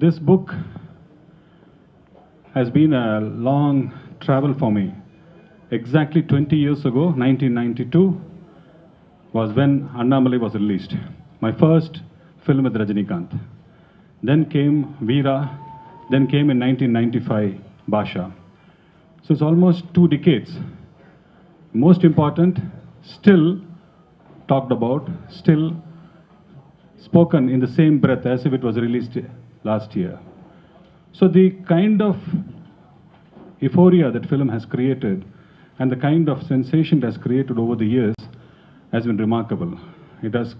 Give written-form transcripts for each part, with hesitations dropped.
This book has been a long travel for me. Exactly 20 years ago, 1992, was when Annamalai was released. My first film with Rajinikanth. Then came Veera, then came in 1995, Basha. So it's almost 2 decades. Most important, still talked about, still spoken in the same breath as if it was released last year. So the kind of euphoria that film has created and the kind of sensation it has created over the years has been remarkable.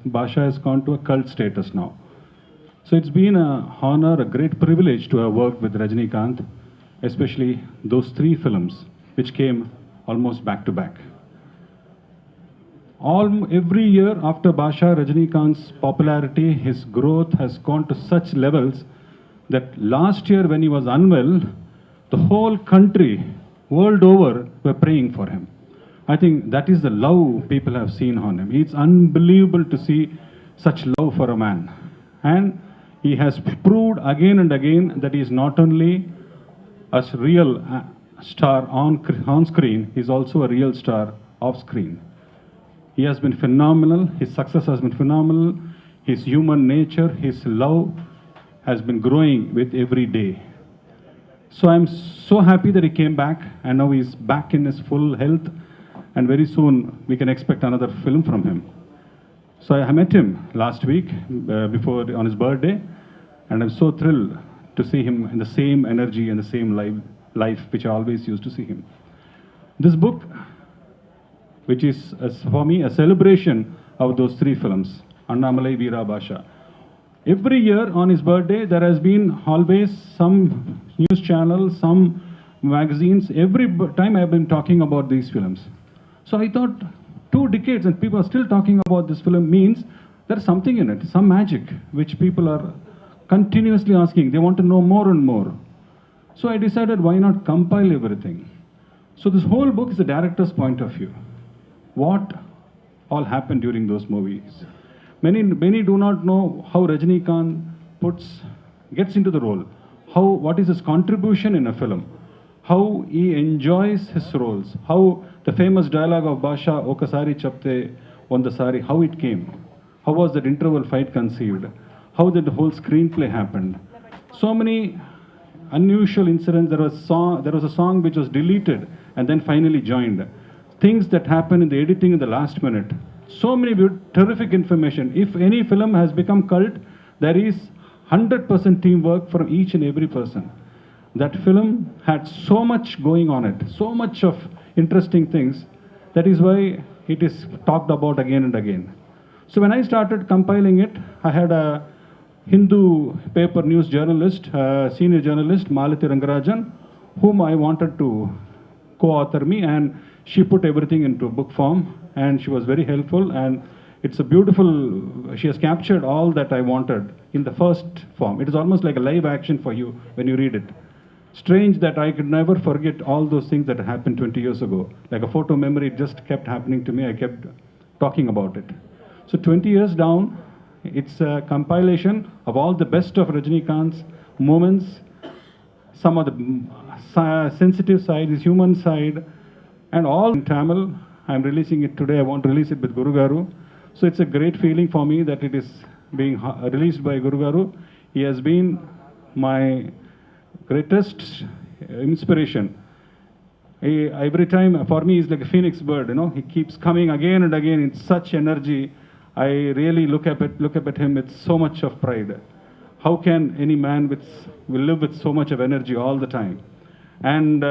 Basha has gone to a cult status now. So it's been an honor, a great privilege to have worked with Rajinikanth, especially those 3 films which came almost back to back. Every year after Basha, Rajinikanth's popularity, his growth has gone to such levels that last year when he was unwell, the whole country, world over, were praying for him. I think that is the love people have seen on him. It's unbelievable to see such love for a man. And he has proved again and again that he is not only a real star on screen, he is also a real star off screen. He has been phenomenal. His success has been phenomenal. His human nature, his love has been growing with every day. So I'm so happy that he came back and now he's back in his full health, and very soon we can expect another film from him. So I met him last week on his birthday, and I'm so thrilled to see him in the same energy and the same life which I always used to see him. This book, which is for me a celebration of those 3 films, Annamalai, Veera, Basha. Every year on his birthday, there has been always some news channel, some magazines. Every time I've been talking about these films. So I thought 2 decades and people are still talking about this film means there's something in it, some magic, which people are continuously asking. They want to know more and more. So I decided, why not compile everything? So this whole book is the director's point of view. What all happened during those movies. Many do not know how Rajinikanth gets into the role, what is his contribution in a film, how he enjoys his roles, how the famous dialogue of Basha, Okasari Chapte, Ondasari, how it came, how was that interval fight conceived, how did the whole screenplay happened. So many unusual incidents. There was a song which was deleted and then finally joined. Things that happen in the editing in the last minute. So many terrific information. If any film has become cult, there is 100% teamwork from each and every person. That film had so much going on it, so much of interesting things. That is why it is talked about again and again. So when I started compiling it, I had a Hindu paper news journalist, senior journalist, Malati Rangarajan, whom I wanted to co-author me, and she put everything into book form, and she was very helpful, and it's a beautiful, she has captured all that I wanted in the first form. It is almost like a live action for you when you read it. Strange that I could never forget all those things that happened 20 years ago. Like a photo memory, it just kept happening to me. I kept talking about it. So 20 years down, it's a compilation of all the best of Rajinikanth's moments, some of the sensitive side, his human side, and all in Tamil. I'm releasing it today. I want to release it with Guru Garu. So it's a great feeling for me that it is being released by Guru Garu. He has been my greatest inspiration. Every time, for me, he's like a phoenix bird. He keeps coming again and again in such energy. I really look up at him with so much of pride. How can any man will live with so much of energy all the time? And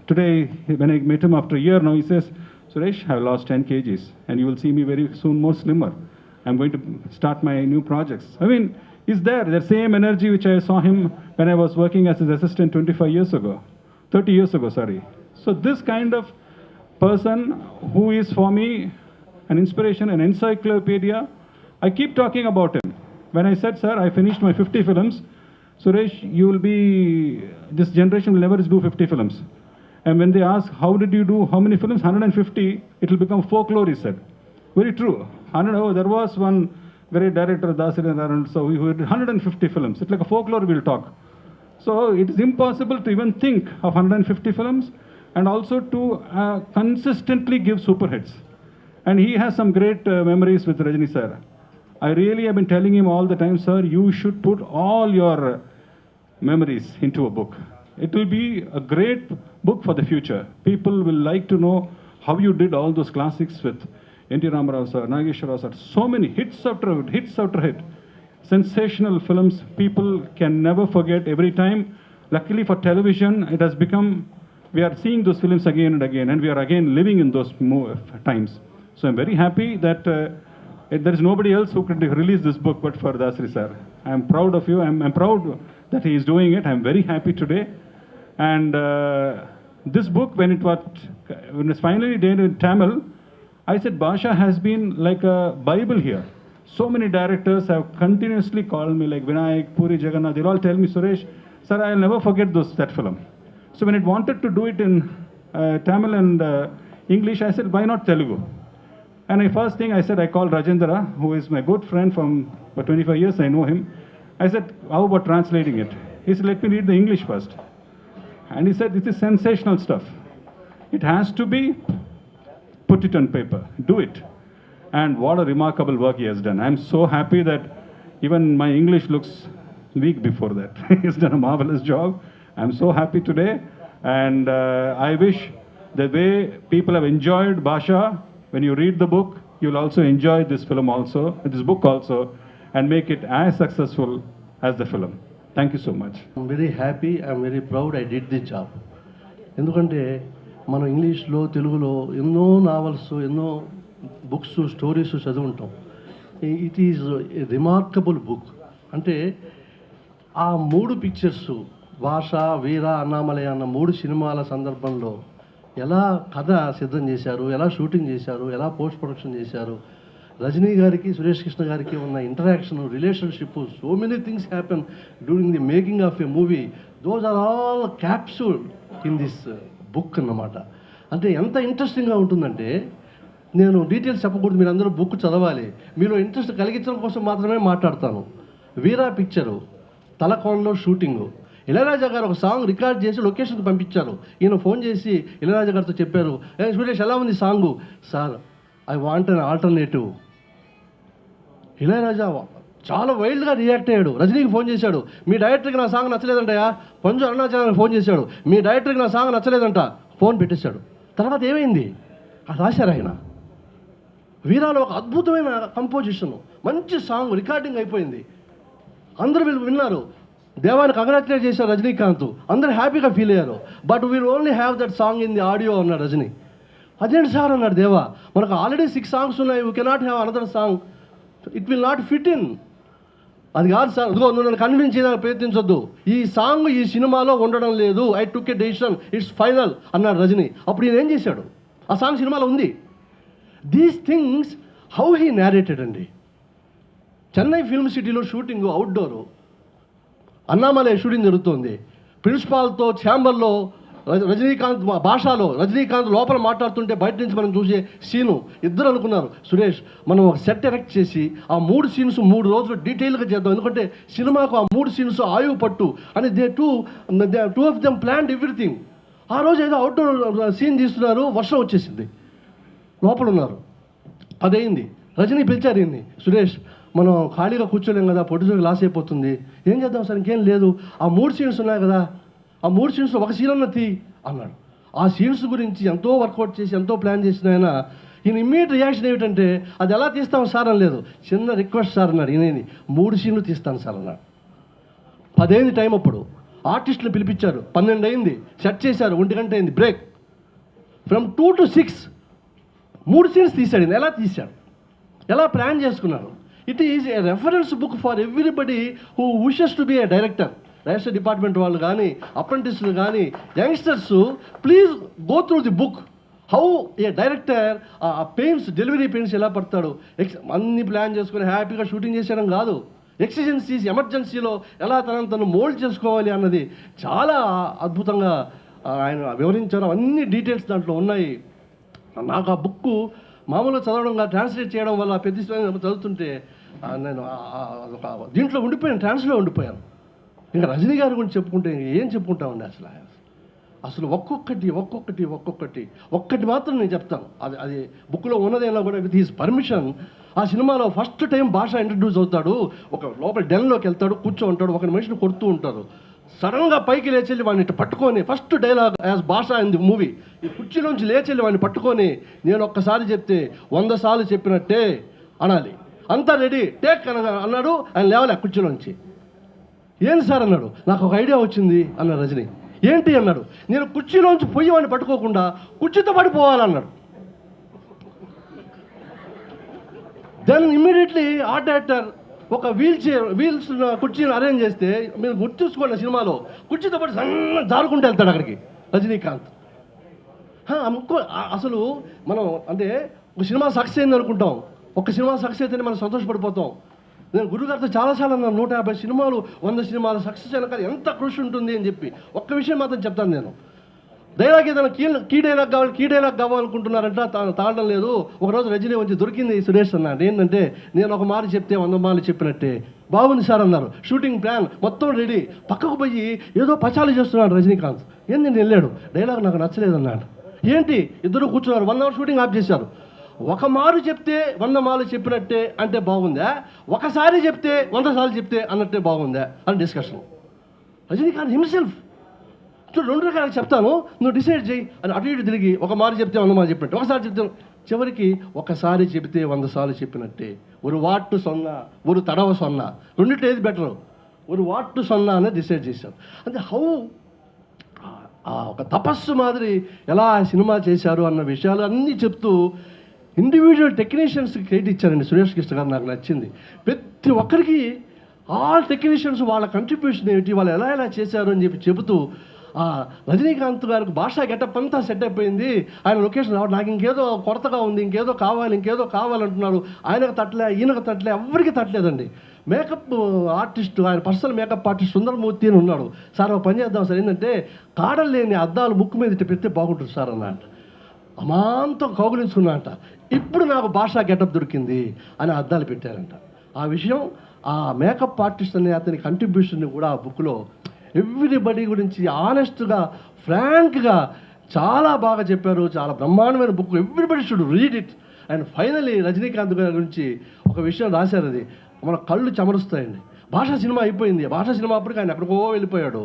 today, when I met him after a year now, he says, Suresh, I've lost 10 kgs, and you will see me very soon more slimmer. I'm going to start my new projects. I mean, he's there, the same energy which I saw him when I was working as his assistant 30 years ago, sorry. So this kind of person who is for me an inspiration, an encyclopedia, I keep talking about him. When I said, sir, I finished my 50 films, Suresh, this generation will never do 50 films. And when they ask, how did you do, how many films? 150, it will become folklore, he said. Very true. There was one great director Dasari Narayan, so we did 150 films. It's like a folklore we'll talk. So it is impossible to even think of 150 films and also to consistently give super hits. And he has some great memories with Rajni sir. I really have been telling him all the time, sir, you should put all your memories into a book. It will be a great book for the future. People will like to know how you did all those classics with N.T. Ramarao sir, Nageshwar Rao sir, so many hits after hit. Sensational films people can never forget every time. Luckily for television, it has become, we are seeing those films again and again, and we are again living in those times. So I'm very happy that there is nobody else who could release this book but for Dasari sir. I'm proud of you. I'm proud that he is doing it. I'm very happy today. And this book, when it was finally done in Tamil, I said Basha has been like a Bible here. So many directors have continuously called me, like Vinayak, Puri, Jagannath. They'll all tell me, Suresh, sir, I'll never forget that film. So when it wanted to do it in Tamil and English, I said, why not Telugu? And the first thing I said, I called Rajendra, who is my good friend from for 25 years, I know him. I said, how about translating it? He said, let me read the English first. And he said, this is sensational stuff. It has to be, put it on paper, do it. And what a remarkable work he has done. I'm so happy that even my English looks weak before that. He's done a marvelous job. I'm so happy today. And I wish the way people have enjoyed Basha, when you read the book, you'll also enjoy this film also, this book also, and make it as successful as the film. Thank you so much. I'm very happy, I'm very proud I did the job. ఎందుకంటే మనం ఇంగ్లీష్లో తెలుగులో ఎన్నో novels ఎన్నో books stories చదువుంటాం. It is a remarkable book. అంటే ఆ 3 pictures భాష, వీర, అన్నామలై అన్న 3 సినిమాల సందర్భంలో ఎలా కథ సిద్ధం చేశారు, ఎలా షూటింగ్ చేశారు, ఎలా పోస్ట్ ప్రొడక్షన్ చేశారు, రజనీ గారికి సురేష్ కృష్ణ గారికి ఉన్న interaction, relationship, so many things happen during the making of a movie. Those are all capsule in this book అన్నమాట. అంటే ఎంత ఇంట్రెస్టింగ్గా ఉంటుందంటే, నేను డీటెయిల్స్ చెప్పకూడదు, మీరు అందరూ బుక్ చదవాలి. మీలో ఇంట్రెస్ట్ కలిగించడం కోసం మాత్రమే మాట్లాడతాను. వీరా పిక్చరు తలకోనలో షూటింగు, ఇళయరాజా గారు ఒక సాంగ్ రికార్డ్ చేసి లొకేషన్కి పంపించారు. ఈయన ఫోన్ చేసి ఇళయరాజా గారితో చెప్పారు, సురేష్ ఎలా ఉంది song? Sir, I want an alternative. Ilaiyaraaja చాలా వైల్డ్గా రియాక్ట్ అయ్యాడు. రజనీకి ఫోన్ చేశాడు, మీ డైరెక్టర్కి నా సాంగ్ నచ్చలేదంటయా. పంజు అరుణాచలానికి ఫోన్ చేశాడు, మీ డైరెక్టర్కి నా సాంగ్ నచ్చలేదంట. ఫోన్ పెట్టేశాడు. తర్వాత ఏమైంది? రాశారు ఆయన. వీరాలో ఒక అద్భుతమైన కంపోజిషన్, మంచి సాంగ్ రికార్డింగ్ అయిపోయింది. అందరూ వీళ్ళు విన్నారు, దేవాన్ని కంగ్రాచులేట్ చేశారు రజనీకాంత్, అందరూ హ్యాపీగా ఫీల్ అయ్యారు. But wheel only have that song in the audio అన్నాడు రజనీ. అదేంటి సార్ అన్నాడు దేవా, మనకు ఆల్రెడీ 6 సాంగ్స్ ఉన్నాయి, we cannot have another song, it will not fit in. అది కాదు సార్, అదిగో నువ్వు నన్ను కన్విన్స్ చేయడానికి ప్రయత్నించొద్దు, ఈ సాంగ్ ఈ సినిమాలో ఉండడం లేదు, I took a decision, it's final అన్నాడు రజనీ. అప్పుడు ఈయన ఏం చేశాడు, ఆ సాంగ్ సినిమాలో ఉంది. These things how he narrated అండి. చెన్నై ఫిల్మ్ సిటీలో షూటింగ్ అవుట్డోరు, అన్నామలై షూటింగ్ జరుగుతుంది. ప్రిన్సిపాల్తో ఛాంబర్లో రజనీకాంత్ భాషలో రజనీకాంత్ లోపల మాట్లాడుతుంటే బయట నుంచి మనం చూసే సీను, ఇద్దరు అనుకున్నారు, సురేష్ మనం ఒక సెట్ ఎరెక్ట్ చేసి ఆ 3 సీన్స్ 3 రోజులు డీటెయిల్గా చేద్దాం, ఎందుకంటే సినిమాకు ఆ 3 సీన్స్ ఆయువు పట్టు అని two of them planned everything. ఆ రోజు ఏదో అవుట్డోర్ సీన్ తీస్తున్నారు, వర్షం వచ్చేసింది, లోపల ఉన్నారు. అదయింది. రజనీ పిలిచారు ఈయన్ని, సురేష్ మనం ఖాళీగా కూర్చోలేం కదా, ప్రొడ్యూసర్కి లాస్ అయిపోతుంది, ఏం చేద్దాం సార్? ఇంకేం లేదు, ఆ 3 సీన్స్ ఉన్నాయి కదా, ఆ 3 సీన్స్లో ఒక సీన్ అన్న తీ అన్నాడు. ఆ సీన్స్ గురించి ఎంతో వర్కౌట్ చేసి ఎంతో ప్లాన్ చేసిన ఆయన, ఈయన ఇమ్మీడియట్ రియాక్షన్ ఏమిటంటే, అది ఎలా తీస్తాం సార్ అని లేదు, చిన్న రిక్వెస్ట్ సార్ అన్నాడు. ఈయన 3 సీన్లు తీస్తాను సార్ అన్నాడు. 10 అయింది టైం. అప్పుడు ఆర్టిస్టులు పిలిపించారు, 12 అయింది, సెట్ చేశారు, 1 గంట అయింది బ్రేక్. ఫ్రమ్ 2 to 6 3 సీన్స్ తీశాడు. ఎలా తీశాడు, ఎలా ప్లాన్ చేసుకున్నారు? It is A reference book for everybody who wishes to be A director. Director department వాళ్ళు కానీ, అప్రెంటిస్లు కానీ, youngsters, please go through the book. How A director ఆ పెయిన్స్, డెలివరీ పెయిన్స్ ఎలా పడతాడు, అన్ని ప్లాన్ చేసుకుని హ్యాపీగా షూటింగ్ చేసేయడం కాదు, ఎక్సిజెన్సీస్, ఎమర్జెన్సీలో ఎలా తను మోల్డ్ చేసుకోవాలి అన్నది చాలా అద్భుతంగా ఆయన వివరించారు. అన్ని డీటెయిల్స్ దాంట్లో ఉన్నాయి. నాకు ఆ బుక్ మామూలుగా చదవడం, ట్రాన్స్లేట్ చేయడం వల్ల పెద్ద చదువుతుంటే నేను ఒక దీంట్లో ఉండిపోయాను, ట్రాన్స్లో ఉండిపోయాను. ఇంకా రజనీ గారి గురించి చెప్పుకుంటే ఏం చెప్పుకుంటామండి అసలు ఒక్కటి మాత్రం నేను చెప్తాను. అది బుక్లో ఉన్నదైనా కూడా విత్ హిస్ పర్మిషన్ ఆ సినిమాలో ఫస్ట్ టైం భాష ఇంట్రడ్యూస్ అవుతాడు. ఒక లోపల డెన్లోకి వెళ్తాడు, కూర్చో ఉంటాడు, ఒక మనిషిని కొడుతూ ఉంటారు. సడన్గా పైకి లేచెళ్ళి వాడిని ఇట్లా పట్టుకొని, ఫస్ట్ డైలాగ్ యాజ్ భాష ఇన్ ది మూవీ, ఈ కుర్చీలోంచి లేచెళ్ళి వాడిని పట్టుకొని, నేను ఒక్కసారి చెప్తే 100 సార్లు చెప్పినట్టే అనాలి, అంతా రెడీ టేక్ అన్నాడు. ఆయన లేవలే కుర్చీలోంచి. ఏంటి సార్ అన్నాడు. నాకు ఒక ఐడియా వచ్చింది అన్నాడు రజనీ. ఏంటి అన్నాడు. నేను కుర్చీలోంచి పోయి వాడిని పట్టుకోకుండా కుర్చీతో పడిపోవాలన్నాడు. దెన్ ఇమ్మీడియట్లీ ఆర్ట్ డైరెక్టర్ ఒక వీల్స్ కుర్చీని అరేంజ్ చేస్తే, మీరు గుర్తుంచుకోండి సినిమాలో కుర్చీతో పాటు సన్న జారుకుంటూ వెళ్తాడు అక్కడికి రజనీకాంత్. అసలు మనం అంటే ఒక సినిమా సక్సెస్ అయింది అనుకుంటాం, ఒక సినిమా సక్సెస్ అయితేనే మనం సంతోషపడిపోతాం. నేను గురుగారితో చాలాసార్లు అన్నాను, 150 సినిమాలు 100 సినిమాలు సక్సెస్ వెనకాల ఎంత కృషి ఉంటుంది అని చెప్పి. ఒక్క విషయం మాత్రం చెప్తాను నేను. డైలాగ్ ఏదైనా కీ డైలాగ్ కావాలనుకుంటున్నారంట, తాగడం లేదు. ఒకరోజు రజనీ వచ్చి దొరికింది సురేష్ అన్నాడు. ఏంటంటే, నేను ఒక మాట చెప్తే 100 మార్లు చెప్పినట్టే. బాగుంది సార్ అన్నారు. షూటింగ్ ప్లాన్ మొత్తం రెడీ. పక్కకు పోయి ఏదో పచాలు చేస్తున్నాడు రజనీకాంత్. ఏంది నేను వెళ్ళాడు. డైలాగ్ నాకు నచ్చలేదు అన్నాడు. ఏంటి ఇద్దరు కూర్చున్నారు, 1 అవర్ షూటింగ్ ఆఫ్ చేశారు. ఒక మారు చెప్తే 100 మార్లు చెప్పినట్టే అంటే బాగుందా, ఒకసారి చెప్తే 100 సార్లు చెప్తే అన్నట్టే బాగుందా అని డిస్కషన్. రజనీకాంత్ హిమ్సెల్ఫ్ రెండు రకాలు చెప్తాను, నువ్వు డిసైడ్ చేయి అని అటు ఇటు తిరిగి, ఒక మారు చెప్తే 100 మార్లు చెప్పినట్టు, ఒకసారి చెప్తే, చివరికి ఒకసారి చెబితే 100 సార్లు చెప్పినట్టే. ఒక వాట్టు 0, ఒక తడవ 0, రెండింటి ఏది బెటరు, ఒక వాట్టు 0 అనేది డిసైడ్ చేశారు. అంటే ఒక తపస్సు మాదిరి ఎలా సినిమా చేశారు అన్న విషయాలు అన్నీ చెప్తూ ఇండివిజువల్ టెక్నీషియన్స్కి క్రెడిట్ ఇచ్చారండి సురేష్ కృష్ణ గారు. నాకు నచ్చింది. ప్రతి ఒక్కరికి ఆల్ టెక్నీషియన్స్ వాళ్ళ కంట్రిబ్యూషన్ ఏమిటి, వాళ్ళు ఎలా చేశారు అని చెబుతూ రజనీకాంత్ గారికి భాషా గెటప్ అంతా సెట్ అయిపోయింది. ఆయన లొకేషన్ రావడం, నాకు ఇంకేదో కొరతగా ఉంది, ఇంకేదో కావాలంటున్నారు. ఆయనకు తట్టలే, ఈయనకు తట్టలే, ఎవరికి తట్టలేదండి. మేకప్ ఆర్టిస్ట్, ఆయన పర్సనల్ మేకప్ ఆర్టిస్ట్ సుందరమూర్తి అని ఉన్నాడు. సార్ ఒక పని చేద్దాం సార్, ఏంటంటే కాడలు లేని అద్దాలు ముక్కు మీద ఇట్టు పెడితే బాగుంటుంది సార్ అన్నట్ట. అమాంతం కౌగులించుకున్నాంట. ఇప్పుడు నాకు భాషా గెటప్ దొరికింది అని అద్దాలు పెట్టారంట. ఆ విషయం ఆ మేకప్ ఆర్టిస్ట్ అనే అతని కంట్రిబ్యూషన్ని కూడా ఆ బుక్లో ఎవ్రీబడి గురించి ఆనెస్ట్గా, ఫ్రాంక్గా చాలా బాగా చెప్పారు. చాలా బ్రహ్మాండమైన book. Everybody should read it. And finally Rajinikanth గారి గురించి ఒక విషయం రాశారు, అది మన కళ్ళు చెమరుస్తాయండి. భాషా సినిమా అయిపోయింది. భాషా సినిమా అప్పటికి ఆయన ఎక్కడికో వెళ్ళిపోయాడు.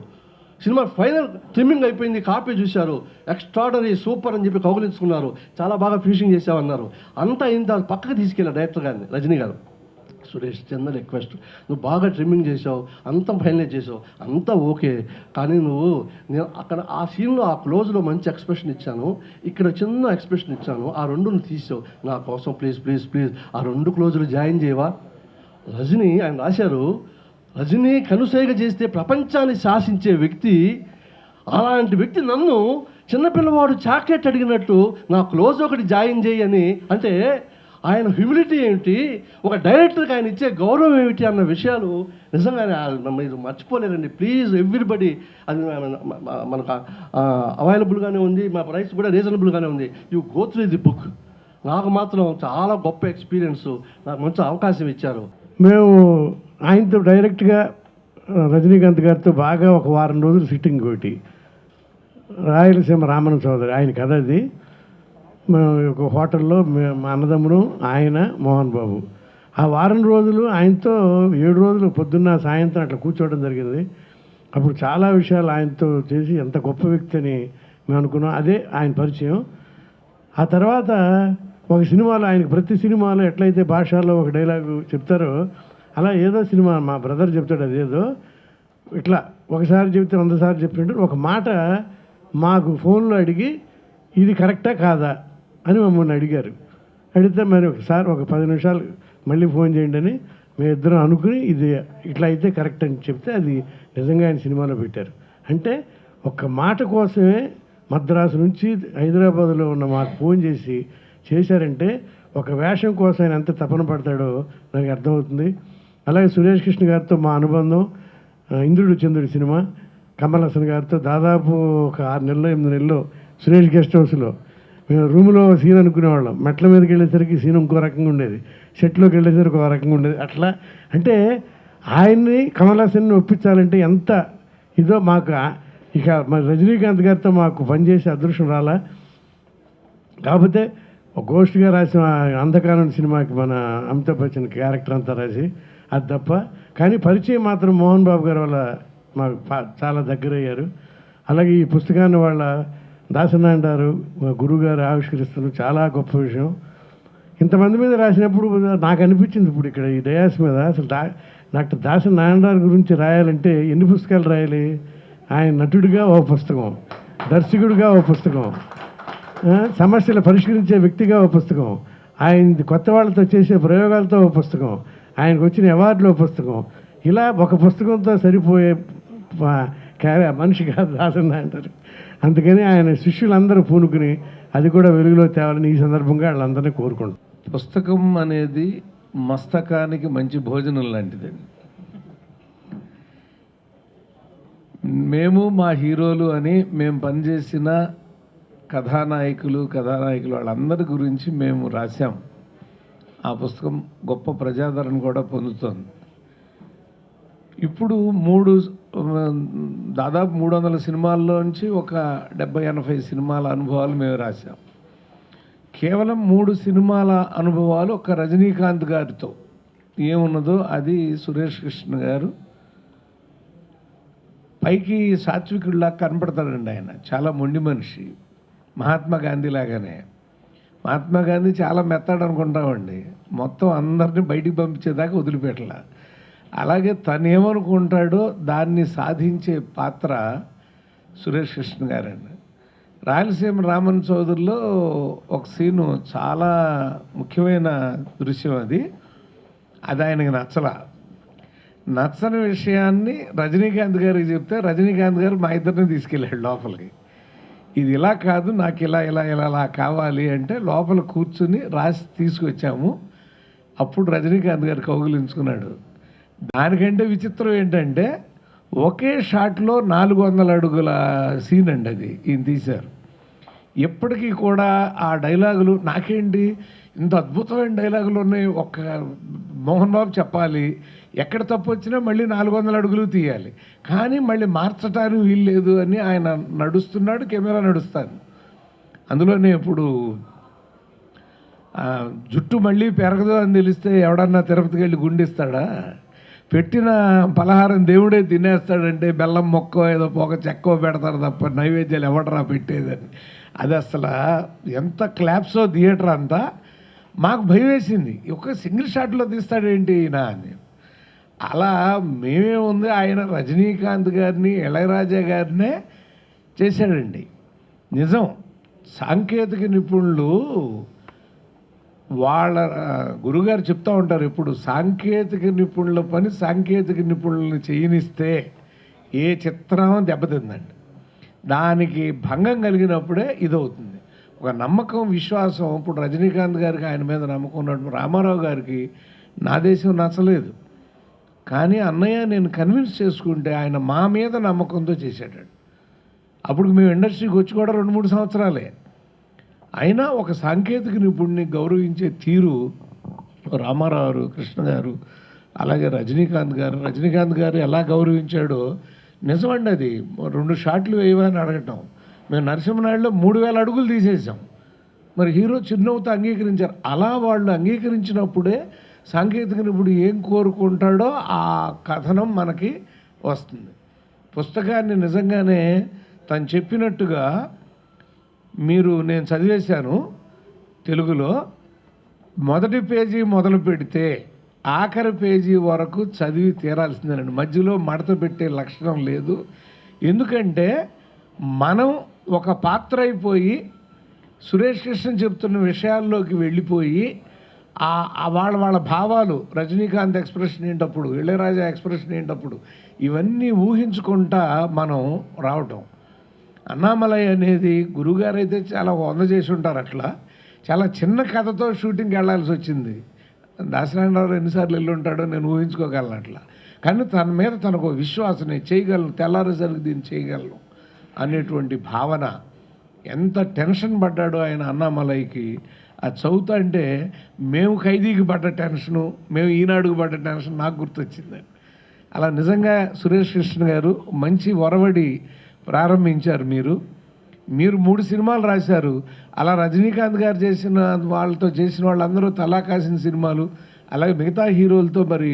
సినిమా ఫైనల్ ట్రిమ్మింగ్ అయిపోయింది, కాపీ చూశారు, ఎక్స్ట్రాడనరీ సూపర్ అని చెప్పి కౌగులించుకున్నారు. చాలా బాగా ఫినిషింగ్ చేసామన్నారు. అంతా ఇంత పక్కకు తీసుకెళ్ళారు డైరెక్టర్ గారిని, రజనీ గారు. సురేష్, చిన్న రిక్వెస్ట్, నువ్వు బాగా ట్రిమ్మింగ్ చేసావు, అంతా ఫైనలైజ్ చేసావు, అంతా ఓకే, కానీ నేను అక్కడ ఆ సీన్లో ఆ క్లోజ్లో మంచి ఎక్స్ప్రెషన్ ఇచ్చాను, ఇక్కడ చిన్న ఎక్స్ప్రెషన్ ఇచ్చాను, ఆ రెండును తీసావు నా కోసం, ప్లీజ్ ఆ 2 క్లోజులు జాయిన్ చేయవా. రజనీ ఆయన రాశారు, రజనీ కనుసైగ చేస్తే ప్రపంచాన్ని శాసించే వ్యక్తి, అలాంటి వ్యక్తి నన్ను చిన్నపిల్లవాడు చాక్లెట్ అడిగినట్టు నా క్లోజ్ ఒకటి జాయిన్ చేయి అని అంటే ఆయన హ్యూమిలిటీ ఏమిటి, ఒక డైరెక్టర్కి ఆయన ఇచ్చే గౌరవం ఏమిటి అన్న విషయాలు నిజంగా మీరు మర్చిపోలేరండి. ప్లీజ్ ఎవ్రీబడి, అది మనకు అవైలబుల్గానే ఉంది, మా ప్రైస్ కూడా రీజనబుల్గానే ఉంది. You go through the book. నాకు మాత్రం చాలా గొప్ప ఎక్స్పీరియన్స్, నాకు మంచి అవకాశం ఇచ్చారు. మేము ఆయనతో డైరెక్ట్గా రజనీకాంత్ గారితో బాగా ఒక వారం రోజులు సిట్టింగ్ ఒకటి, రాయలసీమ రామన్ చౌదరి ఆయన కథ అది. మేము ఒక హోటల్లో మా అన్నదమ్ముడు, ఆయన, మోహన్ బాబు, ఆ వారం రోజులు ఆయనతో 7 రోజులు పొద్దున్న సాయంత్రం అట్లా కూర్చోవడం జరిగింది. అప్పుడు చాలా విషయాలు ఆయనతో చేసి ఎంత గొప్ప వ్యక్తి అని మేము అనుకున్నాం. అదే ఆయన పరిచయం. ఆ తర్వాత ఒక సినిమాలో ఆయనకు ప్రతి సినిమాలో ఎట్లయితే భాషలో ఒక డైలాగు చెప్తారో అలా ఏదో సినిమా మా బ్రదర్ చెప్తాడు, అదేదో ఇట్లా ఒకసారి చెప్తే 100 సార్లు చెప్పినట్టు ఒక మాట మాకు ఫోన్లో అడిగి ఇది కరెక్టా కాదా అని మమ్మల్ని అడిగారు. అడిగితే మరి ఒకసారి ఒక 10 నిమిషాలు మళ్ళీ ఫోన్ చేయండి అని మేమిద్దరం అనుకుని ఇది ఇట్లా అయితే కరెక్ట్ అని చెప్తే అది నిజంగా ఆయన సినిమాలో పెట్టారు. అంటే ఒక్క మాట కోసమే మద్రాసు నుంచి హైదరాబాద్లో ఉన్న మాకు ఫోన్ చేసి చేశారంటే ఒక వేషం కోసం ఆయన ఎంత తపన పడతాడో నాకు అర్థమవుతుంది. అలాగే సురేష్ కృష్ణ గారితో మా అనుబంధం, ఇంద్రుడు చంద్రుడి సినిమా, కమల్ హాసన్ గారితో దాదాపు ఒక 6 నెలలో 8 నెలల్లో సురేష్ గెస్ట్ హౌస్లో మేము రూమ్లో సీన్ అనుకునేవాళ్ళం, మెట్ల మీదకి వెళ్ళేసరికి సీన్ ఇంకో రకంగా ఉండేది, సెట్లోకి వెళ్ళేసరికి ఒక రకంగా ఉండేది. అట్లా అంటే ఆయన్ని కమల్ హాసన్ని ఒప్పించాలంటే ఎంత ఇదో మాకు ఇక మరి రజనీకాంత్ గారితో మాకు పనిచేసే అదృష్టం రాలా. కాకపోతే ఒక గోష్ఠిగా రాసిన అంధకారం సినిమాకి మన అమితాబ్ బచ్చన్ క్యారెక్టర్ అంతా రాసి అది తప్ప, కానీ పరిచయం మాత్రం మోహన్ బాబు గారు వల్ల మాకు చాలా దగ్గరయ్యారు. అలాగే ఈ పుస్తకాన్ని వాళ్ళ దాసనారాయణ గారు మా గురువు గారు ఆవిష్కరిస్తున్నారు, చాలా గొప్ప విషయం. ఇంతమంది మీద రాసినప్పుడు నాకు అనిపించింది ఇప్పుడు ఇక్కడ ఈ డయాస్ మీద అసలు డాక్టర్ దాసనారాయణ గురించి రాయాలంటే ఎన్ని పుస్తకాలు రాయాలి? ఆయన నటుడిగా ఒక పుస్తకం, దర్శకుడిగా ఒక పుస్తకం, సమస్యలు పరిష్కరించే వ్యక్తిగా ఒక పుస్తకం, ఆయన కొత్త వాళ్ళతో చేసే ప్రయోగాలతో ఒక పుస్తకం, ఆయనకు వచ్చిన అవార్డులో ఒక పుస్తకం, ఇలా ఒక పుస్తకంతో సరిపోయే మనిషి కాదు దాసనారాయణ. అందుకని ఆయన శిష్యులందరూ పూనుకుని అది కూడా వెలుగులో తేవాలని ఈ సందర్భంగా వాళ్ళందరినీ కోరుకుంటాం. పుస్తకం అనేది మస్తకానికి మంచి భోజనం లాంటిదండి. మేము మా హీరోలు అని మేము పనిచేసిన కథానాయకులు వాళ్ళందరి గురించి మేము రాశాం. ఆ పుస్తకం గొప్ప ప్రజాదరణ కూడా పొందుతోంది. ఇప్పుడు దాదాపు 300 సినిమాల్లోంచి ఒక 70-80 సినిమాల అనుభవాలు మేము రాశాం. కేవలం 3 సినిమాల అనుభవాలు ఒక రజనీకాంత్ గారితో ఏమున్నదో అది సురేష్ కృష్ణ గారు పైకి సాత్వికుడిలా కనపడతాడండి. ఆయన చాలా మొండి మనిషి, మహాత్మా గాంధీ లాగానే. మహాత్మా గాంధీ చాలా మెత్తాడు అనుకుంటామండి, మొత్తం అందరినీ బయటికి పంపించేదాకా వదిలిపెట్టలా. అలాగే తను ఏమనుకుంటాడో దాన్ని సాధించే పాత్ర సురేష్ కృష్ణ గారండి. రాయలసీమ రామన్ చౌదరిలో ఒక సీను చాలా ముఖ్యమైన దృశ్యం, అది ఆయనకి నచ్చని విషయాన్ని రజనీకాంత్ గారికి చెప్తే రజనీకాంత్ గారు మా ఇద్దరిని తీసుకెళ్ళాడు లోపలికి. ఇది ఇలా కాదు, నాకు ఇలా కావాలి అంటే లోపల కూర్చుని రాసి తీసుకొచ్చాము. అప్పుడు రజనీకాంత్ గారు కౌగిలించుకున్నాడు. దానికంటే విచిత్రం ఏంటంటే ఒకే షాట్లో 400 అడుగుల సీన్ అండి అది ఈయన తీశారు. ఎప్పటికీ కూడా ఆ డైలాగులు నాకేంటి ఇంత అద్భుతమైన డైలాగులు ఉన్నాయి, ఒక్క మోహన్ బాబు చెప్పాలి, ఎక్కడ తప్పు వచ్చినా మళ్ళీ 400 అడుగులు తీయాలి, కానీ మళ్ళీ మార్చడానికి వీల్లేదు అని ఆయన నడుస్తున్నాడు, కెమెరా నడుస్తాను. అందులోనే ఇప్పుడు జుట్టు మళ్ళీ పెరగదు అని తెలిస్తే ఎవడన్నా తిరుపతికి వెళ్ళి గుండిస్తాడా? పెట్టిన పలహారం దేవుడే తినేస్తాడంటే బెల్లం మొక్కో ఏదో పొగ చెక్కో పెడతారు తప్ప నైవేద్యాలు ఎవడరా పెట్టేదని. అది అసలు ఎంత క్లాప్సో థియేటర్ అంతా. మాకు భయం వేసింది, ఒక సింగిల్ షాట్లో తీస్తాడేంటి ఈయన అని. అలా మేమేముంది, ఆయన రజనీకాంత్ గారిని ఇళయరాజా గారినే చేశాడండి. నిజం, సాంకేతిక నిపుణులు వాళ్ళ గురుగారు చెప్తూ ఉంటారు ఎప్పుడు, సాంకేతిక నిపుణుల పని సాంకేతిక నిపుణులను చేయనిస్తే ఏ చిత్రం దెబ్బతిందండి. దానికి భంగం కలిగినప్పుడే ఇదవుతుంది. ఒక నమ్మకం, విశ్వాసం. ఇప్పుడు రజనీకాంత్ గారికి ఆయన మీద నమ్మకం ఉన్నట్టు రామారావు గారికి నా దేశం నచ్చలేదు, కానీ అన్నయ్య నేను కన్విన్స్ చేసుకుంటే ఆయన మా మీద నమ్మకంతో చేశాడు. అప్పుడు మేము ఇండస్ట్రీకి వచ్చి కూడా 2-3 సంవత్సరాలే అయినా ఒక సాంకేతిక నిపుణుడిని గౌరవించే తీరు రామారావు కృష్ణ గారు, అలాగే రజనీకాంత్ గారు ఎలా గౌరవించాడో నిజమండి. అది 2 షాట్లు వేయమని అడగటం, మేము నరసింహనాయుడులో 3000 అడుగులు తీసేసాం, మరి హీరో చిరునవ్వుతో అంగీకరించారు. అలా వాళ్ళు అంగీకరించినప్పుడే సాంకేతిక నిపుణుడు ఏం కోరుకుంటాడో ఆ కథనం మనకి వస్తుంది. పుస్తకాన్ని నిజంగానే తను చెప్పినట్టుగా నేను చదివేశాను తెలుగులో. మొదటి పేజీ మొదలు పెడితే ఆఖరి పేజీ వరకు చదివి తీరాల్సిందేనండి. మధ్యలో మడత పెట్టే లక్షణం లేదు. ఎందుకంటే మనం ఒక పాత్ర అయిపోయి సురేష్ కృష్ణ చెప్తున్న విషయాల్లోకి వెళ్ళిపోయి వాళ్ళ భావాలు, రజనీకాంత్ ఎక్స్ప్రెషన్ ఏంటప్పుడు, ఇళయరాజా ఎక్స్ప్రెషన్ ఏంటప్పుడు, ఇవన్నీ ఊహించుకుంటా మనం రావటం. అన్నామలై అనేది గురుగారు అయితే చాలా 100 చేసి ఉంటారు. అట్లా చాలా చిన్న కథతో షూటింగ్కి వెళ్ళాల్సి వచ్చింది. దాసనారాయణరావు ఎన్నిసార్లు వెళ్ళి ఉంటాడో నేను ఊహించుకోగలను అట్లా. కానీ తన మీద తనకు విశ్వాసం, నేను చేయగలను, తెల్లారేసరికి దీన్ని చేయగలను అనేటువంటి భావన ఎంత టెన్షన్ పడ్డాడో ఆయన అన్నామలైకి. అది చదువుతా అంటే మేము ఖైదీకి పడ్డ టెన్షను, మేము ఈనాడుకు పడ్డ టెన్షన్ నాకు గుర్తొచ్చిందండి. అలా నిజంగా సురేష్ కృష్ణ గారు మంచి ఒరవడి ప్రారంభించారు. మీరు 3 సినిమాలు రాశారు. అలా రజనీకాంత్ గారు చేసిన వాళ్ళతో చేసిన వాళ్ళందరూ తలా కాసిన సినిమాలు, అలాగే మిగతా హీరోలతో మరి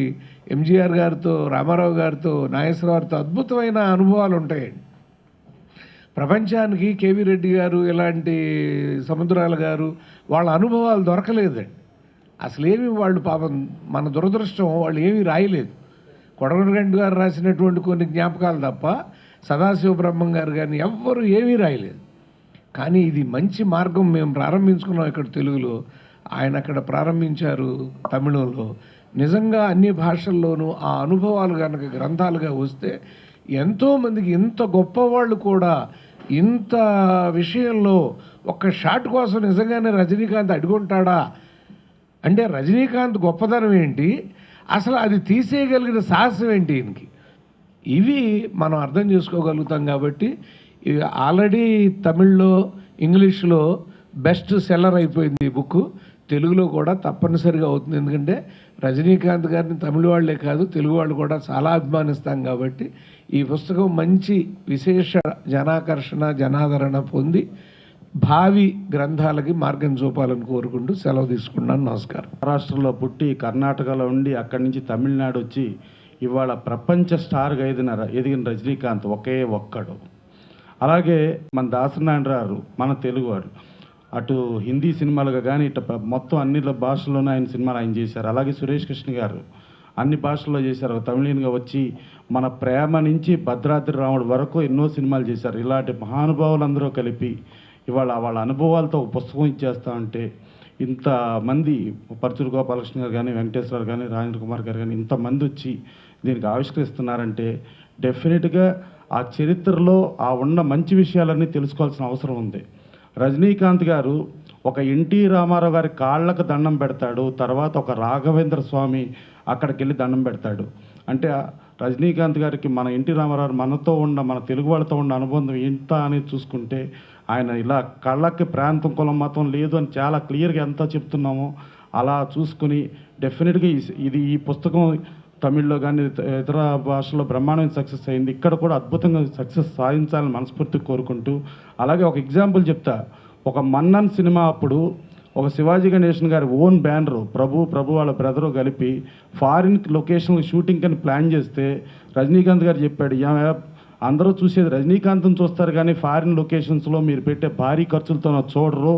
ఎంజీఆర్ గారితో, రామారావు గారితో, నాగేశ్వరరావుతో అద్భుతమైన అనుభవాలు ఉంటాయండి. ప్రపంచానికి కేవీ రెడ్డి గారు ఇలాంటి సముద్రాల గారు వాళ్ళ అనుభవాలు దొరకలేదండి. అసలేమి వాళ్ళు పాపం మన దురదృష్టం వాళ్ళు ఏమీ రాయలేదు. కొడవలగండి గారు రాసినటువంటి కొన్ని జ్ఞాపకాలు తప్ప సదాశివ బ్రహ్మం గారు కానీ ఎవ్వరూ ఏమీ రాయలేదు. కానీ ఇది మంచి మార్గం మేము ప్రారంభించుకున్నాం ఇక్కడ తెలుగులో. ఆయన అక్కడ ప్రారంభించారు తమిళంలో. నిజంగా అన్ని భాషల్లోనూ ఆ అనుభవాలు కనుక గ్రంథాలుగా వస్తే ఎంతోమందికి, ఇంత గొప్పవాళ్ళు కూడా ఇంత విషయంలో ఒక్క షాట్ కోసం నిజంగానే రజనీకాంత్ అడుగుంటాడా అంటే రజనీకాంత్ గొప్పతనం ఏంటి, అసలు అది తీసేయగలిగిన సాహసం ఏంటి ఈయనకి, ఇవి మనం అర్థం చేసుకోగలుగుతాం. కాబట్టి ఇవి ఆల్రెడీ తమిళ్లో, ఇంగ్లీష్లో బెస్ట్ సెల్లర్ అయిపోయింది ఈ బుక్. తెలుగులో కూడా తప్పనిసరిగా అవుతుంది. ఎందుకంటే రజనీకాంత్ గారిని తమిళ వాళ్ళే కాదు, తెలుగు వాళ్ళు కూడా చాలా అభిమానిస్తాం. కాబట్టి ఈ పుస్తకం మంచి విశేష జనాకర్షణ, జనాదరణ పొంది భావి గ్రంథాలకి మార్గం చూపాలని కోరుకుంటూ సెలవు తీసుకున్నాను. నమస్కారం. మహారాష్ట్రలో పుట్టి కర్ణాటకలో ఉండి అక్కడి నుంచి తమిళనాడు వచ్చి ఇవాళ ప్రపంచ స్టార్గా ఎదిగిన రజనీకాంత్ ఒకే ఒక్కడు. అలాగే మన దాసనారాయణ గారు మన తెలుగువాడు. అటు హిందీ సినిమాలుగా కానీ ఇటు మొత్తం అన్ని భాషల్లోనూ ఆయన సినిమాలు ఆయన చేశారు. అలాగే సురేష్ కృష్ణ గారు అన్ని భాషల్లో చేశారు. తమిళీన్గా వచ్చి మన ప్రేమ నుంచి భద్రాద్రి రాముడు వరకు ఎన్నో సినిమాలు చేశారు. ఇలాంటి మహానుభావులందరూ కలిపి ఇవాళ వాళ్ళ అనుభవాలతో ఒక పుస్తకం ఇచ్చేస్తా ఉంటే ఇంతమంది పరుచూరు గోపాలకృష్ణ గారు కానీ, వెంకటేశ్వర కానీ, రాజేంద్ర కుమార్ గారు కానీ ఇంతమంది వచ్చి దీనికి ఆవిష్కరిస్తున్నారంటే డెఫినెట్గా ఆ చరిత్రలో ఆ ఉన్న మంచి విషయాలన్నీ తెలుసుకోవాల్సిన అవసరం ఉంది. రజనీకాంత్ గారు ఒక ఎన్టీ రామారావు గారి కాళ్ళకు దండం పెడతాడు, తర్వాత ఒక రాఘవేంద్ర స్వామి అక్కడికి వెళ్ళి దండం పెడతాడు. అంటే రజనీకాంత్ గారికి మన ఎన్టీ రామారావు మనతో ఉన్న, మన తెలుగు వాళ్ళతో ఉన్న అనుబంధం ఎంత అనేది చూసుకుంటే ఆయన ఇలా కళ్ళకి ప్రాంతం, కులం, మతం లేదు అని చాలా క్లియర్గా ఎంత చెప్తున్నామో అలా చూసుకుని డెఫినెట్గా ఈ పుస్తకం తమిళ్లో కానీ ఇతర భాషల్లో బ్రహ్మాండమైన సక్సెస్ అయింది. ఇక్కడ కూడా అద్భుతంగా సక్సెస్ సాధించాలని మనస్ఫూర్తిగా కోరుకుంటూ, అలాగే ఒక ఎగ్జాంపుల్ చెప్తా. ఒక మన్నన్ సినిమా అప్పుడు ఒక శివాజీ గణేషన్ గారి ఓన్ బ్యానరు ప్రభు వాళ్ళ బ్రదరు కలిపి ఫారిన్ లొకేషన్ షూటింగ్ అని ప్లాన్ చేస్తే రజనీకాంత్ గారు చెప్పాడు, అందరూ చూసేది రజనీకాంత్ని చూస్తారు కానీ ఫారిన్ లొకేషన్స్లో మీరు పెట్టే భారీ ఖర్చులతో చూడరు,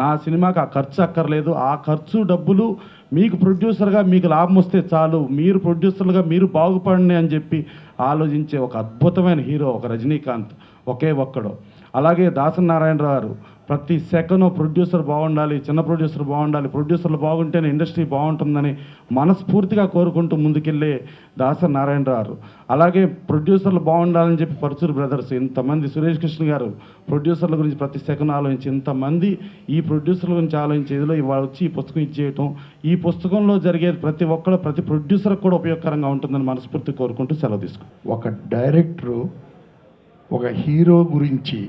నా సినిమాకి ఆ ఖర్చు అక్కర్లేదు, ఆ ఖర్చు డబ్బులు మీకు ప్రొడ్యూసర్గా మీకు లాభం వస్తే చాలు, మీరు ప్రొడ్యూసర్లుగా మీరు బాగుపడండి అని చెప్పి ఆలోచించే ఒక అద్భుతమైన హీరో ఒక రజనీకాంత్ ఒకే ఒక్కడు. అలాగే దాసనారాయణరావు గారు ప్రతి సెకండ్ ప్రొడ్యూసర్ బాగుండాలి, చిన్న ప్రొడ్యూసర్ బాగుండాలి, ప్రొడ్యూసర్లు బాగుంటేనే ఇండస్ట్రీ బాగుంటుందని మనస్ఫూర్తిగా కోరుకుంటూ ముందుకెళ్ళే దాసనారాయణరావు గారు. అలాగే ప్రొడ్యూసర్లు బాగుండాలని చెప్పి పరుచూరు బ్రదర్స్ ఇంతమంది, సురేష్ కృష్ణ గారు ప్రొడ్యూసర్ల గురించి ప్రతి సెకండ్ ఆలోచించి ఇంతమంది ఈ ప్రొడ్యూసర్ల గురించి ఆలోచించేదిలో ఇవాళ వచ్చి ఈ పుస్తకం ఇచ్చేయటం, ఈ పుస్తకంలో జరిగేది ప్రతి ఒక్కరు ప్రతి ప్రొడ్యూసర్కి కూడా ఉపయోగకరంగా ఉంటుందని మనస్ఫూర్తి కోరుకుంటూ సెలవు తీసుకుంటాం. ఒక డైరెక్టరు ఒక హీరో గురించి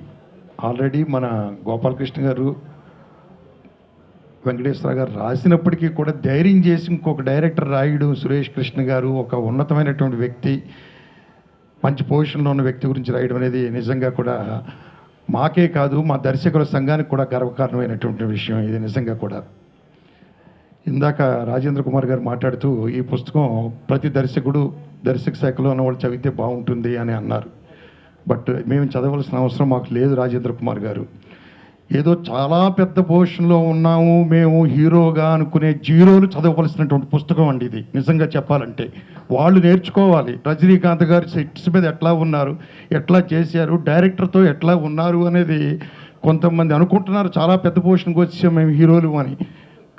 ఆల్రెడీ మన గోపాలకృష్ణ గారు, వెంకటేశ్వర గారు రాసినప్పటికీ కూడా ధైర్యం చేసి ఇంకొక డైరెక్టర్ రాయడం, సురేష్ కృష్ణ గారు ఒక ఉన్నతమైనటువంటి వ్యక్తి, మంచి పొజిషన్లో ఉన్న వ్యక్తి గురించి రాయడం అనేది నిజంగా కూడా మాకే కాదు మా దర్శకుల సంఘానికి కూడా గర్వకారణమైనటువంటి విషయం ఇది నిజంగా కూడా. ఇందాక రాజేంద్ర కుమార్ గారు మాట్లాడుతూ ఈ పుస్తకం ప్రతి దర్శకుడు దర్శక శాఖలో ఉన్న వాళ్ళు చదివితే బాగుంటుంది అని అన్నారు. బట్ మేము చదవలసిన అవసరం మాకు లేదు రాజేంద్ర కుమార్ గారు. ఏదో చాలా పెద్ద పొజిషన్లో ఉన్నాము మేము హీరోగా అనుకునే జీరోలు చదవవలసినటువంటి పుస్తకం అండి ఇది. నిజంగా చెప్పాలంటే వాళ్ళు నేర్చుకోవాలి రజనీకాంత్ గారు సెట్స్ మీద ఎట్లా ఉన్నారు, ఎట్లా చేశారు, డైరెక్టర్తో ఎట్లా ఉన్నారు అనేది. కొంతమంది అనుకుంటున్నారు చాలా పెద్ద పొజిషన్కి వచ్చాం మేము హీరోలు అని.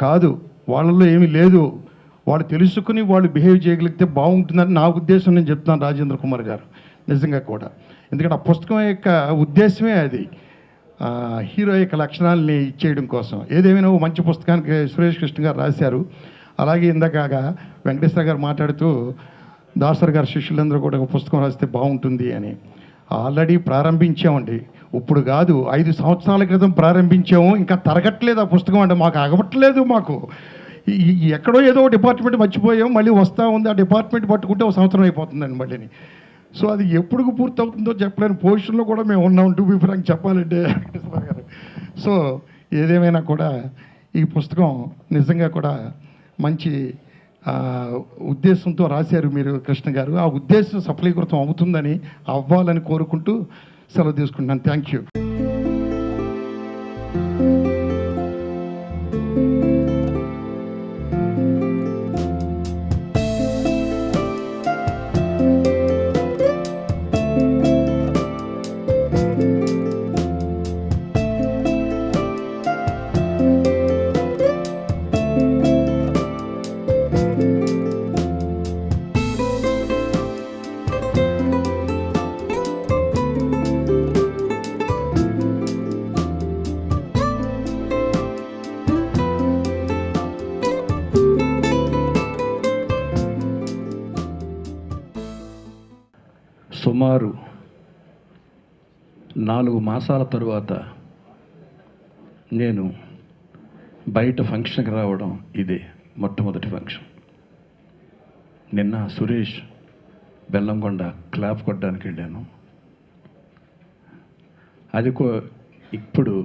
కాదు, వాళ్ళలో ఏమీ లేదు. వాళ్ళు తెలుసుకుని వాళ్ళు బిహేవ్ చేయగలిగితే బాగుంటుందని నా ఉద్దేశం నేను చెప్తున్నాను రాజేంద్ర కుమార్ గారు నిజంగా కూడా. ఎందుకంటే ఆ పుస్తకం యొక్క ఉద్దేశమే అది, హీరో యొక్క లక్షణాలని ఇచ్చేయడం కోసం. ఏదేమైనా మంచి పుస్తకానికి సురేష్ కృష్ణ గారు రాశారు. అలాగే ఇందాక వెంకటేశ్వర గారు మాట్లాడుతూ దాసర్ గారు శిష్యులందరూ కూడా ఒక పుస్తకం రాస్తే బాగుంటుంది అని ఆల్రెడీ ప్రారంభించామండి. ఇప్పుడు కాదు 5 సంవత్సరాల క్రితం ప్రారంభించాము, ఇంకా తరగట్లేదు ఆ పుస్తకం. అంటే మాకు అగవట్లేదు. మాకు ఎక్కడో ఏదో డిపార్ట్మెంట్ మర్చిపోయాం, మళ్ళీ వస్తూ ఉంది. ఆ డిపార్ట్మెంట్ పట్టుకుంటే ఒక సంవత్సరం అయిపోతుందండి మళ్ళీని. సో అది ఎప్పుడు పూర్తవుతుందో చెప్పలేని పొజిషన్లో కూడా మేము ఉన్నాం, టు బి ఫ్రాంక్ చెప్పాలంటే గారు. సో ఏదేమైనా కూడా ఈ పుస్తకం నిజంగా కూడా మంచి ఉద్దేశంతో రాశారు మీరు కృష్ణ గారు. ఆ ఉద్దేశం సఫలీకృతం అవుతుందని, అవ్వాలని కోరుకుంటూ సెలవు తీసుకుంటున్నాను. Thank you. సుమారు 4 మాసాల తరువాత నేను బయట ఫంక్షన్కి రావడం ఇదే మొట్టమొదటి ఫంక్షన్. నిన్న సురేష్ బెల్లంకొండ క్లాప్ కొట్టడానికి వెళ్ళాను. అది ఇప్పుడు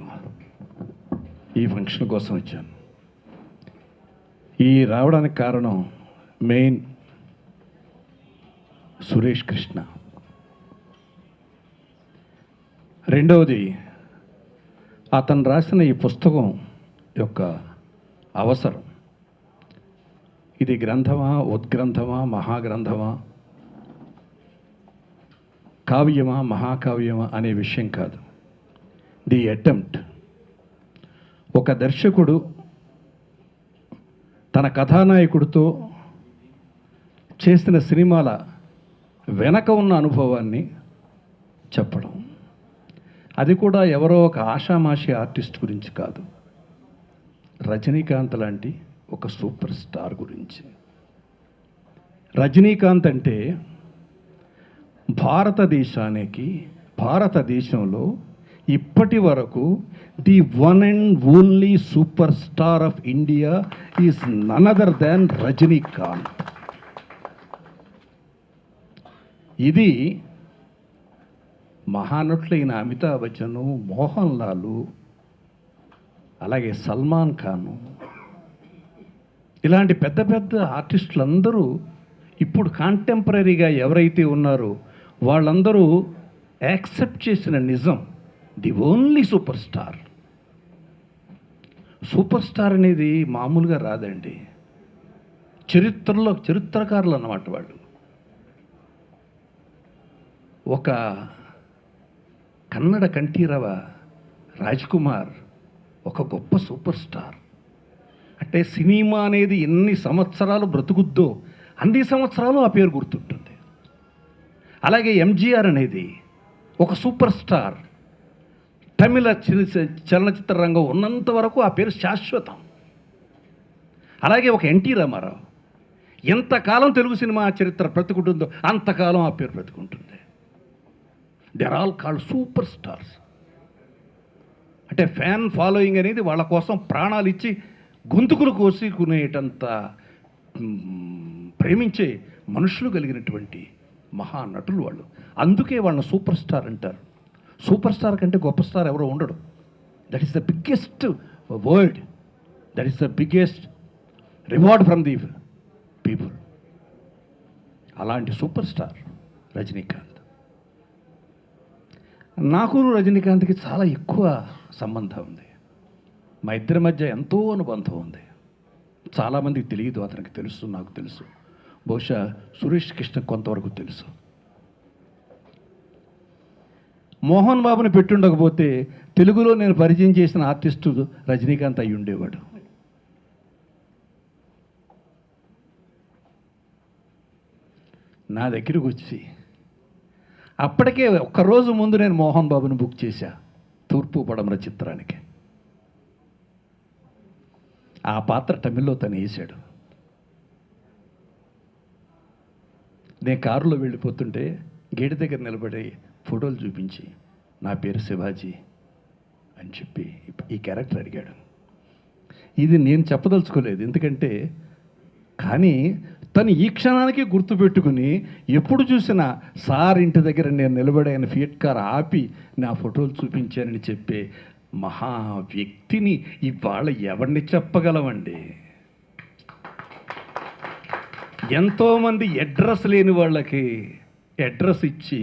ఈ ఫంక్షన్ కోసం వచ్చాను. ఈ రావడానికి కారణం మెయిన్ సురేష్ కృష్ణ. రెండవది, అతను రాసిన ఈ పుస్తకం యొక్క అవసరం. ఇది గ్రంథమా, ఉద్గ్రంథమా, మహాగ్రంథమా, కావ్యమా, మహాకావ్యమా అనే విషయం కాదు. The attempt. ఒక దర్శకుడు తన కథానాయకుడితో చేసిన సినిమాల వెనక ఉన్న అనుభవాన్ని చెప్పడం. అది కూడా ఎవరో ఒక ఆషామాషి ఆర్టిస్ట్ గురించి కాదు, రజనీకాంత్ లాంటి ఒక సూపర్ స్టార్ గురించి. రజనీకాంత్ అంటే భారతదేశంలో ఇప్పటి వరకు the one and only super star of India is none other than Rajinikanth. ఇది మహానటులైన అమితాబ్ బచ్చన్, మోహన్ లాల్, అలాగే సల్మాన్ ఖాను, ఇలాంటి పెద్ద పెద్ద ఆర్టిస్టులందరూ ఇప్పుడు కాంటెంపరీగా ఎవరైతే ఉన్నారో వాళ్ళందరూ యాక్సెప్ట్ చేసిన నిజం, the only super star. Super star అనేది మామూలుగా రాదండి. చరిత్రకారులు అన్నమాట వాళ్ళు. ఒక కన్నడ కంఠీరవ రాజ్కుమార్ ఒక గొప్ప సూపర్ స్టార్. అంటే సినిమా అనేది ఎన్ని సంవత్సరాలు బ్రతుకుద్దో అన్ని సంవత్సరాలు ఆ పేరు గుర్తుంటుంది. అలాగే ఎంజీఆర్ అనేది ఒక సూపర్ స్టార్. తమిళ చలనచిత్ర రంగం ఉన్నంత వరకు ఆ పేరు శాశ్వతం. అలాగే ఒక ఎన్టీ రామారావు, ఎంతకాలం తెలుగు సినిమా చరిత్ర బ్రతుకుంటుందో అంతకాలం ఆ పేరు బ్రతుకుంటుంది. They are all called super stars. అంటే ఫ్యాన్ ఫాలోయింగ్ అనేది వాళ్ళ కోసం ప్రాణాలు ఇచ్చి గొంతుకులు కోసుకునేటంత ప్రేమించే మనుషులు కలిగినటువంటి మహానటులు వాళ్ళు. అందుకే వాళ్ళని సూపర్ స్టార్ అంటారు. సూపర్ స్టార్ కంటే గొప్ప స్టార్ ఎవరో ఉండడు. That is the biggest word, that is the biggest reward from the people. అలాంటి సూపర్ స్టార్ రజనీకాంత్. నాకు రజనీకాంత్కి చాలా ఎక్కువ సంబంధం ఉంది. మా ఇద్దరి మధ్య ఎంతో అనుబంధం ఉంది. చాలామందికి తెలియదు, అతనికి తెలుసు, నాకు తెలుసు. బహుశా సురేష్ కృష్ణ కొంతవరకు తెలుసు. మోహన్ బాబుని పెట్టుండకపోతే తెలుగులో నేను పరిచయం చేసిన ఆర్టిస్టు రజనీకాంత్ అయి ఉండేవాడు. నా దగ్గరికి వచ్చి అప్పటికే ఒక్కరోజు ముందు నేను మోహన్ బాబుని బుక్ చేశా తూర్పు పడమర చిత్రానికి. ఆ పాత్ర తమిళ్లో తను వేశాడు. నేను కారులో వెళ్ళిపోతుంటే గేటు దగ్గర నిలబడి ఫోటోలు చూపించి, నా పేరు శివాజీ అని చెప్పి ఈ క్యారెక్టర్ అడిగాడు. ఇది నేను చెప్పదలుచుకోలేదు, ఎందుకంటే కానీ తను ఈ క్షణానికి గుర్తుపెట్టుకుని ఎప్పుడు చూసినా సార్ ఇంటి దగ్గర నేను నిలబడి ఆయన ఫియట్ కార్ ఆపి నా ఫోటోలు చూపించానని చెప్పే మహా వ్యక్తిని ఇవాళ ఎవరిని చెప్పగలమండి? ఎంతోమంది అడ్రస్ లేని వాళ్ళకి అడ్రస్ ఇచ్చి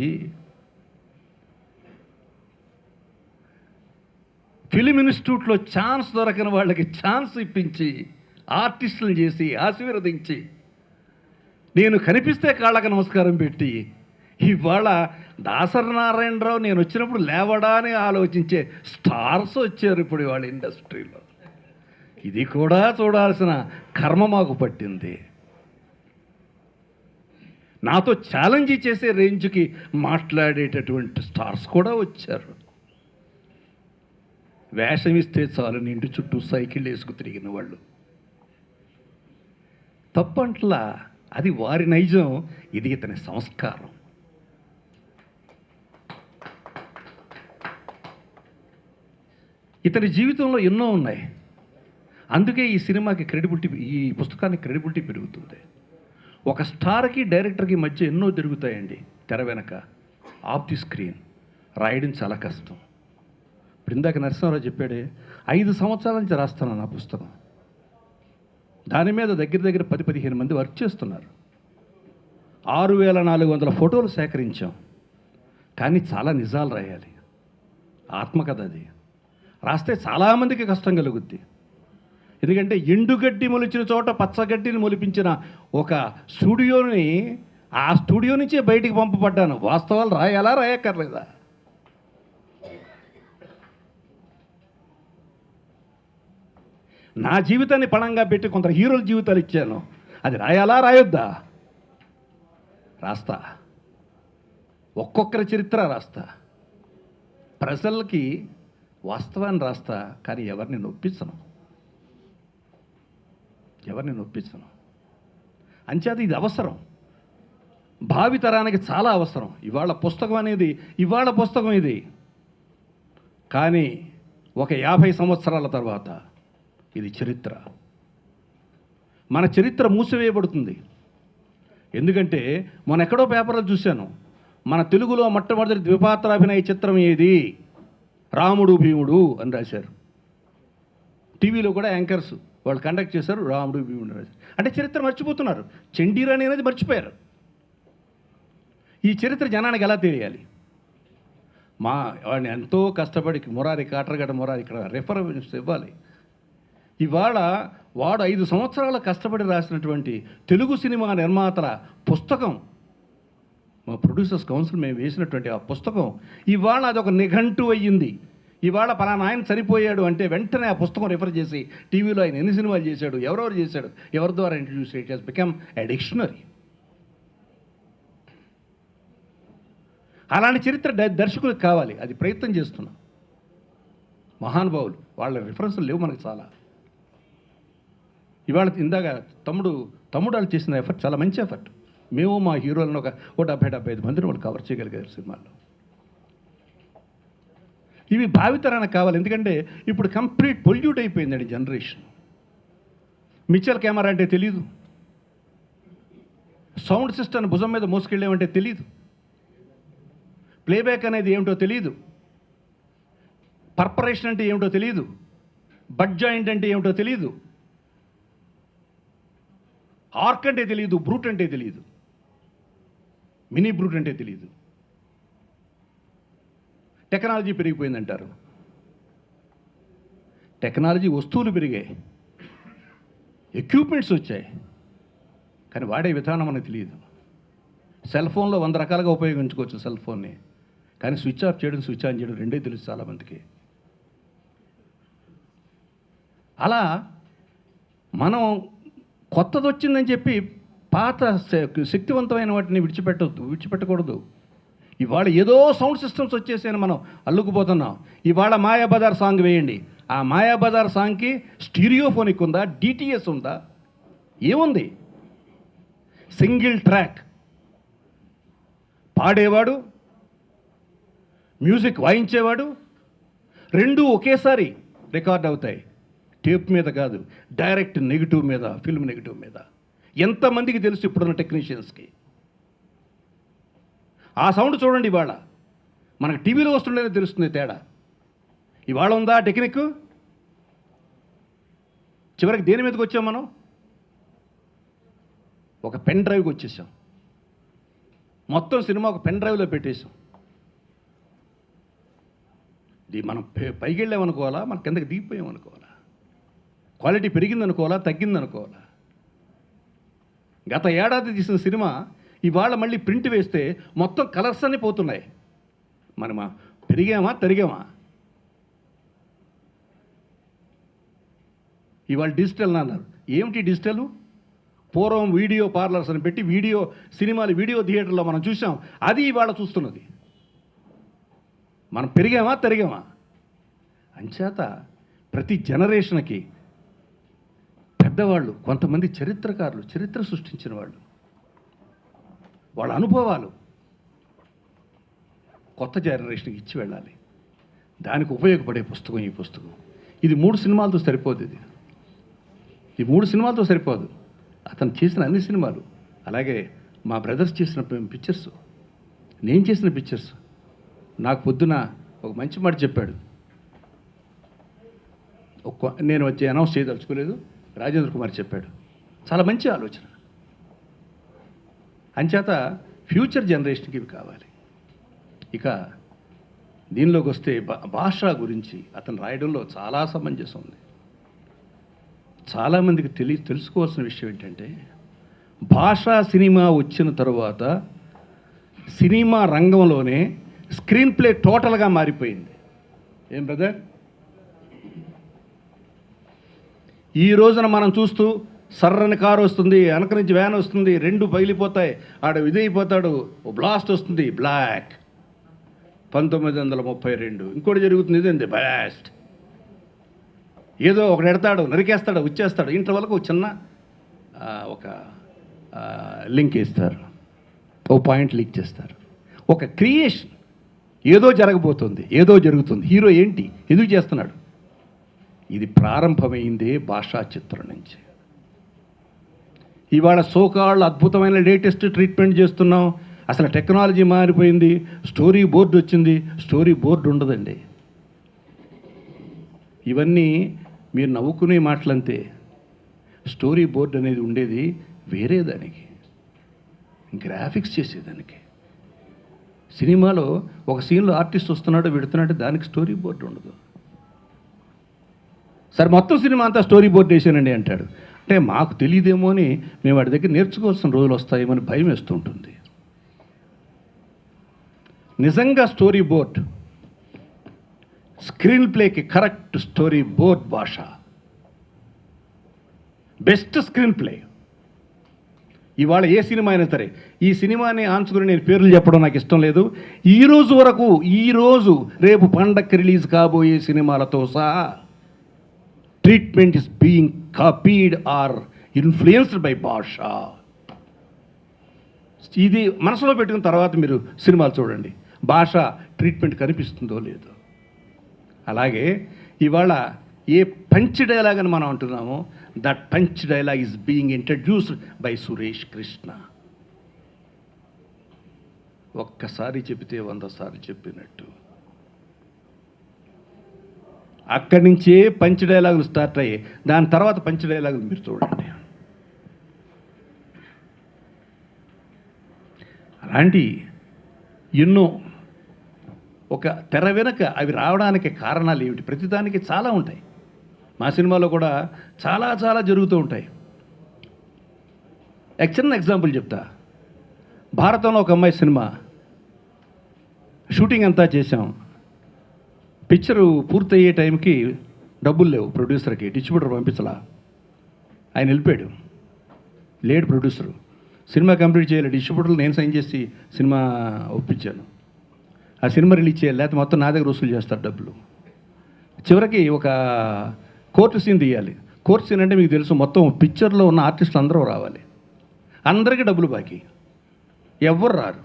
ఫిలిం ఇన్స్టిట్యూట్లో ఛాన్స్ దొరకని వాళ్ళకి ఛాన్స్ ఇప్పించి ఆర్టిస్టులు చేసి ఆశీర్వదించి నేను కనిపిస్తే కాళ్ళకి నమస్కారం పెట్టి ఇవాళ దాసరి నారాయణరావు నేను వచ్చినప్పుడు లేవడా అని ఆలోచించే స్టార్స్ వచ్చారు ఇప్పుడు వాళ్ళ ఇండస్ట్రీలో. ఇది కూడా చూడాల్సిన కర్మ మాకు పట్టింది. నాతో ఛాలెంజ్ చేసే రేంజ్కి మాట్లాడేటటువంటి స్టార్స్ కూడా వచ్చారు. వేషం ఇస్తే చాలు ఇంటి చుట్టూ సైకిల్ వేసుకు తిరిగిన వాళ్ళు. తప్పంట్లా, అది వారి నైజం, ఇది ఇతని సంస్కారం. ఇతని జీవితంలో ఎన్నో ఉన్నాయి. అందుకే ఈ సినిమాకి క్రెడిబిలిటీ, ఈ పుస్తకానికి క్రెడిబిలిటీ పెరుగుతుంది. ఒక స్టార్కి డైరెక్టర్కి మధ్య ఎన్నో జరుగుతాయండి తెర వెనక. ఆఫ్ ది స్క్రీన్ రాయడం చాలా కష్టం. ఇప్పుడు ఇందాక నరసింహారావు చెప్పాడే, 5 సంవత్సరాల నుంచి రాస్తాను నా పుస్తకం. దాని మీద దగ్గర దగ్గర 10-15 మంది వర్క్ చేస్తున్నారు. 6400 ఫోటోలు సేకరించాం. కానీ చాలా నిజాలు రాయాలి. ఆత్మకథ అది. రాస్తే చాలామందికి కష్టం కలుగుద్ది. ఎందుకంటే ఎండుగడ్డి మొలిచిన చోట పచ్చగడ్డిని మొలిపించిన ఒక స్టూడియోని, ఆ స్టూడియో నుంచే బయటికి పంపబడ్డాను. వాస్తవాలు రాయాలా రాయక్కర్లేదా? నా జీవితాన్ని పణంగా పెట్టి కొంత హీరోల జీవితాలు ఇచ్చాను. అది రాయాలా రాయొద్దా? రాస్తా. ఒక్కొక్కరి చరిత్ర రాస్తా. ప్రజలకి వాస్తవాన్ని రాస్తా. కానీ ఎవరిని నొప్పించను. అంచేది ఇది అవసరం. భావితరానికి చాలా అవసరం. ఇవాళ పుస్తకం ఇది. కానీ ఒక 50 సంవత్సరాల తర్వాత ఇది చరిత్ర. మన చరిత్ర మూసివేయబడుతుంది. ఎందుకంటే మొన్న ఎక్కడో పేపర్లో చూశాను, మన తెలుగులో మొట్టమొదటి ద్విపాత్రాభినయ చిత్రం ఏది? రాముడు భీముడు అని రాశారు. టీవీలో కూడా యాంకర్స్ వాళ్ళు కండక్ట్ చేశారు, రాముడు భీముడు రాశారు. అంటే చరిత్ర మర్చిపోతున్నారు. చండీరాణి అనేది మర్చిపోయారు. ఈ చరిత్ర జనానికి ఎలా తెలియాలి? వాడిని ఎంతో కష్టపడి కాటరగడ్డ మురారి ఇక్కడ రెఫరెన్స్ ఇవ్వాలి. ఇవాళ వాడు 5 సంవత్సరాల కష్టపడి రాసినటువంటి తెలుగు సినిమా నిర్మాతల పుస్తకం, మా ప్రొడ్యూసర్స్ కౌన్సిల్ మేము వేసినటువంటి ఆ పుస్తకం ఇవాళ అదొక నిఘంటు అయ్యింది. ఇవాళ పలానా ఆయన చనిపోయాడు అంటే వెంటనే ఆ పుస్తకం రిఫర్ చేసి టీవీలో ఆయన ఎన్ని సినిమాలు చేశాడు, ఎవరెవరు చేశాడు, ఎవరి ద్వారా introduce, it has become a dictionary. అలాంటి చరిత్ర దర్శకులకు కావాలి. అది ప్రయత్నం చేస్తున్నాం. మహానుభావులు వాళ్ళ రిఫరెన్స్లు లేవు మనకు చాలా. ఇవాళ ఇందాక తమ్ముడు వాళ్ళు చేసిన ఎఫర్ట్ చాలా మంచి ఎఫర్ట్. మేము మా హీరోలను ఒక 70-75 మందిని వాళ్ళు కవర్ చేయగలిగారు సినిమాల్లో. ఇవి భావితరానికి కావాలి. ఎందుకంటే ఇప్పుడు కంప్లీట్ పొల్యూట్ అయిపోయిందండి జనరేషన్. మిక్చర్ కెమెరా అంటే తెలీదు, సౌండ్ సిస్టమ్ భుజం మీద మోసుకెళ్ళేమంటే తెలీదు, ప్లేబ్యాక్ అనేది ఏమిటో తెలీదు, పర్పరేషన్ అంటే ఏమిటో తెలీదు, బడ్ జాయింట్ అంటే ఏమిటో తెలీదు, ఆర్క్ అంటే తెలియదు, బ్రూట్ అంటే తెలియదు, మినీ బ్రూట్ అంటే తెలియదు. టెక్నాలజీ పెరిగిపోయిందంటారు. టెక్నాలజీ వస్తువులు పెరిగాయి, ఎక్విప్మెంట్స్ వచ్చాయి, కానీ వాడే విధానం మనకు తెలియదు. సెల్ ఫోన్లో 100 రకాలుగా ఉపయోగించుకోవచ్చు సెల్ ఫోన్ని, కానీ స్విచ్ ఆఫ్ చేయడం, స్విచ్ ఆన్ చేయడం రెండే తెలుసు చాలామందికి. అలా మనం కొత్తది వచ్చిందని చెప్పి పాత శక్తివంతమైన వాటిని విడిచిపెట్టకూడదు. ఇవాళ ఏదో సౌండ్ సిస్టమ్స్ వచ్చేసాయని మనం అల్లుకుపోతున్నాం. ఇవాళ మాయాబజార్ సాంగ్ వేయండి, ఆ మాయాబజార్ సాంగ్కి స్టీరియోఫోనిక్ ఉందా, డిటిఎస్ ఉందా, ఏముంది? Single track. పాడేవాడు మ్యూజిక్ వాయించేవాడు, రెండూ ఒకేసారి రికార్డ్ అవుతాయి. టేప్ మీద కాదు, డైరెక్ట్ నెగిటివ్ మీద, ఫిల్మ్ నెగిటివ్ మీద. ఎంతమందికి తెలుసు ఇప్పుడున్న టెక్నీషియన్స్కి? ఆ సౌండ్ చూడండి. ఇవాళ మనకు టీవీలో వస్తుండేనే తెలుస్తుంది తేడా. ఇవాళ ఉందా టెక్నిక్? చివరికి దేని మీదకి వచ్చాం మనం? ఒక పెన్ డ్రైవ్కి వచ్చేసాం. మొత్తం సినిమా ఒక పెన్ డ్రైవ్లో పెట్టేసాం. ఇది మనం పైకి వెళ్ళామనుకోవాలా, మన కిందకి దిగిపోయామనుకోవాలా? క్వాలిటీ పెరిగిందనుకోవాలా, తగ్గిందనుకోవాలా? గత ఏడాది తీసిన సినిమా ఇవాళ మళ్ళీ ప్రింట్ వేస్తే మొత్తం కలర్స్ అన్నీ పోతున్నాయి. మనమా పెరిగామా, తరిగామా? ఇవాళ డిజిటల్ అన్నారు. ఏమిటి డిజిటల్? పూర్వం వీడియో పార్లర్స్ అని పెట్టి సినిమాలు వీడియో థియేటర్లో మనం చూసాం. అది ఇవాళ చూస్తున్నది. మనం పెరిగామా, తరిగామా? అంచేత ప్రతి జనరేషన్కి పెద్దవాళ్ళు, కొంతమంది చరిత్రకారులు, చరిత్ర సృష్టించిన వాళ్ళు, వాళ్ళ అనుభవాలు కొత్త జనరేషన్కి ఇచ్చి వెళ్ళాలి. దానికి ఉపయోగపడే పుస్తకం ఈ పుస్తకం. ఇది 3 సినిమాలతో సరిపోదు. ఈ 3 సినిమాలతో సరిపోదు. అతను చేసిన అన్ని సినిమాలు, అలాగే మా బ్రదర్స్ చేసిన పిక్చర్స్, నేను చేసిన పిక్చర్స్. నాకు పొద్దున ఒక మంచి మాట చెప్పాడు. నేను వచ్చి అనౌన్స్ చేయదలుచుకోలేదు, రాజేంద్ర కుమార్ చెప్పాడు. చాలా మంచి ఆలోచన. అంచేత ఫ్యూచర్ జనరేషన్కి ఇవి కావాలి. ఇక దీనిలోకి వస్తే భాష గురించి అతను రాయడంలో చాలా సమంజసం ఉంది. చాలామందికి తెలుసుకోవాల్సిన విషయం ఏంటంటే, భాషా సినిమా వచ్చిన తర్వాత సినిమా రంగంలోనే స్క్రీన్ ప్లే టోటల్గా మారిపోయింది. ఏం బ్రదర్? ఈ రోజున మనం చూస్తూ సర్రని కారు వస్తుంది, వెనక నుంచి వ్యాన్ వస్తుంది, 2 పగిలిపోతాయి, ఆడ విధైపోతాడు, బ్లాస్ట్ వస్తుంది, బ్లాక్ 1932. ఇంకోటి జరుగుతుంది, ఇదేంటి బ్లాస్ట్. ఏదో ఒకడు ఎడతాడు, నరికేస్తాడు, వచ్చేస్తాడు. ఇంటర్వల్కు ఒక చిన్న ఒక లింక్ ఇస్తారు, ఓ పాయింట్ లీక్ చేస్తారు. ఒక క్రియేషన్, ఏదో జరగబోతుంది, ఏదో జరుగుతుంది. హీరో ఏంటి, ఎందుకు చేస్తున్నాడు? ఇది ప్రారంభమైందే భాషా చిత్రం నుంచి. ఇవాళ సోకాళ్ళు అద్భుతమైన లేటెస్ట్ ట్రీట్మెంట్ చేస్తున్నాం. అసలు టెక్నాలజీ మారిపోయింది, స్టోరీ బోర్డు వచ్చింది. స్టోరీ బోర్డు ఉండదండి. ఇవన్నీ మీరు నవ్వుకునే మాటలంతే. స్టోరీ బోర్డు అనేది ఉండేది వేరే దానికి, గ్రాఫిక్స్ చేసేదానికి. సినిమాలో ఒక సీన్లో ఆర్టిస్ట్ వస్తున్నాడు, పెడుతున్నాడు, దానికి స్టోరీ బోర్డు ఉండదు. సరే మొత్తం సినిమా అంతా స్టోరీ బోర్డు వేసానండి అంటాడు. అంటే మాకు తెలియదేమో అని మేము వాడి దగ్గర నేర్చుకోవాల్సిన రోజులు వస్తాయేమో అని భయం వేస్తూ ఉంటుంది. నిజంగా స్టోరీ బోర్డ్, స్క్రీన్ ప్లేకి కరెక్ట్ స్టోరీ బోర్డ్ భాష, బెస్ట్ స్క్రీన్ ప్లే. ఇవాళ ఏ సినిమా అయినా సరే, ఈ సినిమాని ఆంచుకుని నేను పేర్లు చెప్పడం నాకు ఇష్టం లేదు. ఈరోజు వరకు, రేపు పండక్కి రిలీజ్ కాబోయే సినిమాలతో సహా treatment is being copied or influenced by భాష. ఇది మనసులో పెట్టుకున్న తర్వాత మీరు సినిమాలు చూడండి, భాష ట్రీట్మెంట్ కనిపిస్తుందో లేదో. అలాగే ఇవాళ ఏ పంచ్ డైలాగ్ అని మనం అంటున్నామో, that punch dialogue is being introduced by Suresh Krishna. ఒక్కసారి చెబితే 100 సార్లు చెప్పినట్టు. అక్కడి నుంచే పంచ్ డైలాగులు స్టార్ట్ అయ్యాయి. దాని తర్వాత పంచ్ డైలాగులు మీరు చూడండి. అలాంటి ఎన్నో ఒక తెర వెనక అవి రావడానికి కారణాలు ఏమిటి? ప్రతిదానికి చాలా ఉంటాయి. మా సినిమాలో కూడా చాలా చాలా జరుగుతూ ఉంటాయి. చిన్న ఎగ్జాంపుల్ చెప్తా. భారతంలో ఒక అమ్మాయి సినిమా షూటింగ్ అంతా చేసాం. పిక్చరు పూర్తయ్యే టైంకి డబ్బులు లేవు ప్రొడ్యూసర్కి, డిస్ట్రిబ్యూటర్ పంపించలా. ఆయన వెళ్ళిపోయాడు, లేడు ప్రొడ్యూసరు. సినిమా కంప్లీట్ చేయాలి, డిస్ట్రిబ్యూటర్లు నేను సైన్ చేసి సినిమా ఒప్పించాను. ఆ సినిమా రిలీజ్ చేయాలి, లేకపోతే మొత్తం నా దగ్గర వసూలు చేస్తారు డబ్బులు. చివరికి ఒక కోర్టు సీన్ తీయాలి. కోర్టు సీన్ అంటే మీకు తెలుసు, మొత్తం పిక్చర్లో ఉన్న ఆర్టిస్టులు అందరూ రావాలి. అందరికీ డబ్బులు బాకీ, ఎవ్వరు రారు.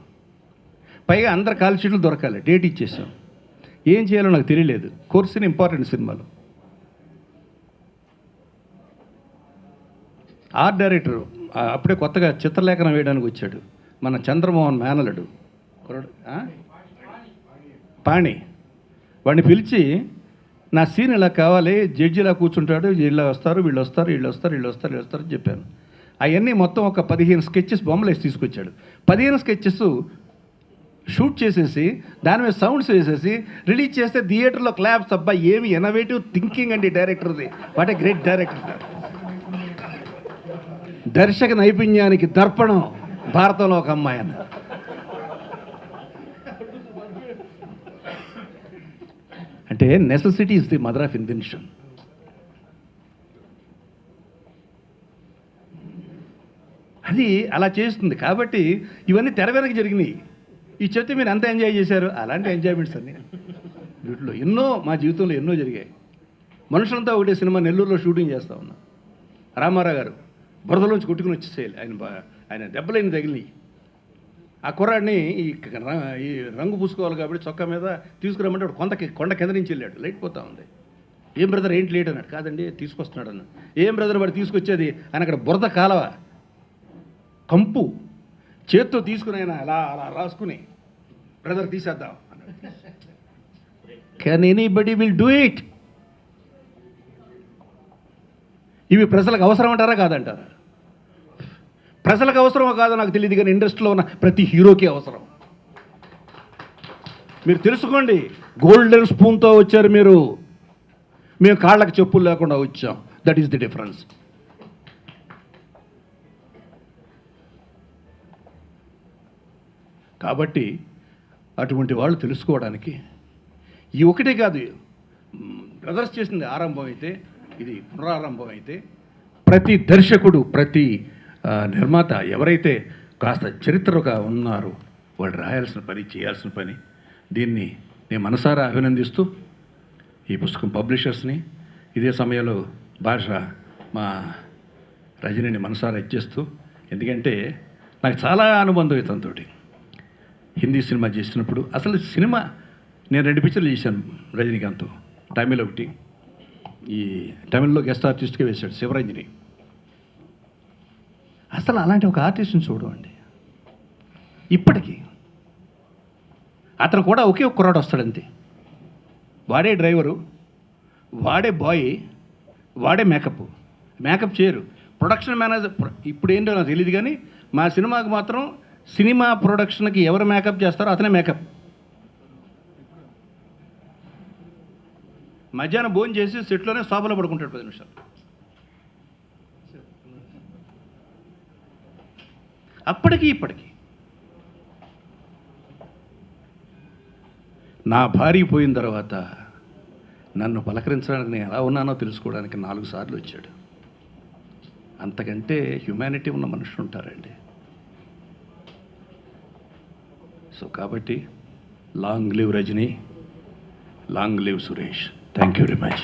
పైగా అందరు కాల్ షీట్లు దొరకాలి. డేట్ ఇచ్చేసాం. ఏం చేయాలో నాకు తెలియలేదు. కోర్సుని ఇంపార్టెంట్ సినిమాలు. ఆర్ట్ డైరెక్టర్ అప్పుడే కొత్తగా చిత్రలేఖనం వేయడానికి వచ్చాడు, మన చంద్రమోహన్ మేనలుడు పాణి. వాడిని పిలిచి నా సీన్ ఇలా కావాలి, జడ్జి ఇలా కూర్చుంటాడు, ఇలా వస్తారు, వీళ్ళు వస్తారు, వీళ్ళు వస్తారు, వీళ్ళు వస్తారు, వీళ్ళు వస్తారు అని చెప్పాను. అవన్నీ మొత్తం ఒక 15 స్కెచెస్ బొమ్మలు వేసి తీసుకొచ్చాడు. 15 స్కెచెస్ షూట్ చేసేసి దాని మీద సౌండ్స్ వేసేసి రిలీజ్ చేస్తే థియేటర్లో క్లాప్స్. అబ్బా ఏమి ఇన్నోవేటివ్ థింకింగ్ అండి డైరెక్టర్ది. What a great director. దర్శక నైపుణ్యానికి దర్పణం భారతంలో ఒక అమ్మాయి అన్న. అంటే necessity is the mother of invention. అది అలా చేస్తుంది. కాబట్టి ఇవన్నీ తెర వెనక జరిగినాయి. ఈ చెప్తే మీరు ఎంత ఎంజాయ్ చేశారు? అలాంటి ఎంజాయ్మెంట్స్ అన్నీ వీటిలో ఎన్నో మా జీవితంలో ఎన్నో జరిగాయి. మనుషులంతా ఒకటే సినిమా నెల్లూరులో షూటింగ్ చేస్తూ ఉన్నాం. రామారావు గారు బురదలోంచి కొట్టుకుని వచ్చేసేయాలి. ఆయన దెబ్బలేని తగిలినాయి. ఆ కుర్రాడిని ఈ రంగు పూసుకోవాలి కాబట్టి చొక్కా మీద తీసుకురమ్మంటే వాడు కొండ కింద నుంచి వెళ్ళాడు. లైట్ పోతా ఉంది. ఏం బ్రదర్ ఏంటి లేట్ అన్నాడు. కాదండి తీసుకొస్తున్నాడు అన్న. ఏం బ్రదర్ వాడు తీసుకొచ్చేది అని అక్కడ బురద కాలవ కంపు చేత్తో తీసుకుని ఆయన అలా అలా రాసుకుని బ్రదర్ తీసేద్దాం అన్నాడు. Can anybody will do it? ఇవి ప్రజలకు అవసరం అంటారా కాదంటారా? ప్రజలకు అవసరమో కాదో నాకు తెలియదు, కానీ ఇండస్ట్రీలో ఉన్న ప్రతి హీరోకి అవసరం. మీరు తెలుసుకోండి, గోల్డెన్ స్పూన్తో వచ్చారు మీరు, మేము కాళ్ళకి చెప్పులు లేకుండా వచ్చాం. That is the difference. కాబట్టి అటువంటి వాళ్ళు తెలుసుకోవడానికి ఈ ఒకటే కాదు, బ్రదర్స్ చేసింది ఆరంభం అయితే ఇది పునరారంభం అయితే ప్రతి దర్శకుడు, ప్రతి నిర్మాత ఎవరైతే కాస్త చరిత్రగా ఉన్నారో వాళ్ళు రాయాల్సిన పని, చేయాల్సిన పని. దీన్ని నేను మనసారా అభినందిస్తూ ఈ పుస్తకం పబ్లిషర్స్ని, ఇదే సమయంలో భాష మా రజనీని మనసారా ఇచ్చేస్తూ, ఎందుకంటే నాకు చాలా అనుబంధం ఇతనితో. హిందీ సినిమా చేసినప్పుడు అసలు సినిమా నేను 2 పిక్చర్లు చేశాను రజనీకాంత్. తమిళ్ ఒకటి, ఈ తమిళ్లో గెస్ట్ ఆర్టిస్ట్గా వేశాడు శివరంజని. అసలు అలాంటి ఒక ఆర్టిస్ట్ని చూడండి. ఇప్పటికీ అతను కూడా ఒకే ఒక కుర్రాడు వస్తాడంతే. వాడే డ్రైవరు, వాడే బాయ్, వాడే మేకప్ చేయరు. ప్రొడక్షన్ మేనేజర్ ఇప్పుడు ఏంటో నాకు తెలియదు, కానీ మా సినిమాకి మాత్రం సినిమా ప్రొడక్షన్కి ఎవరు మేకప్ చేస్తారో అతనే మేకప్. మధ్యాహ్నం భోజనం చేసి సెట్లోనే సోఫాలో పడుకుంటాడు 10 నిమిషాలు. అప్పటికి ఇప్పటికీ నా భార్య పోయిన తర్వాత నన్ను పలకరించడానికి నేను ఎలా ఉన్నానో తెలుసుకోవడానికి 4 సార్లు వచ్చాడు. అంతకంటే హ్యుమానిటీ ఉన్న మనుషులు ఉంటారండి. సో కాబట్టి long live Rajini, long live Suresh. Thank you very much.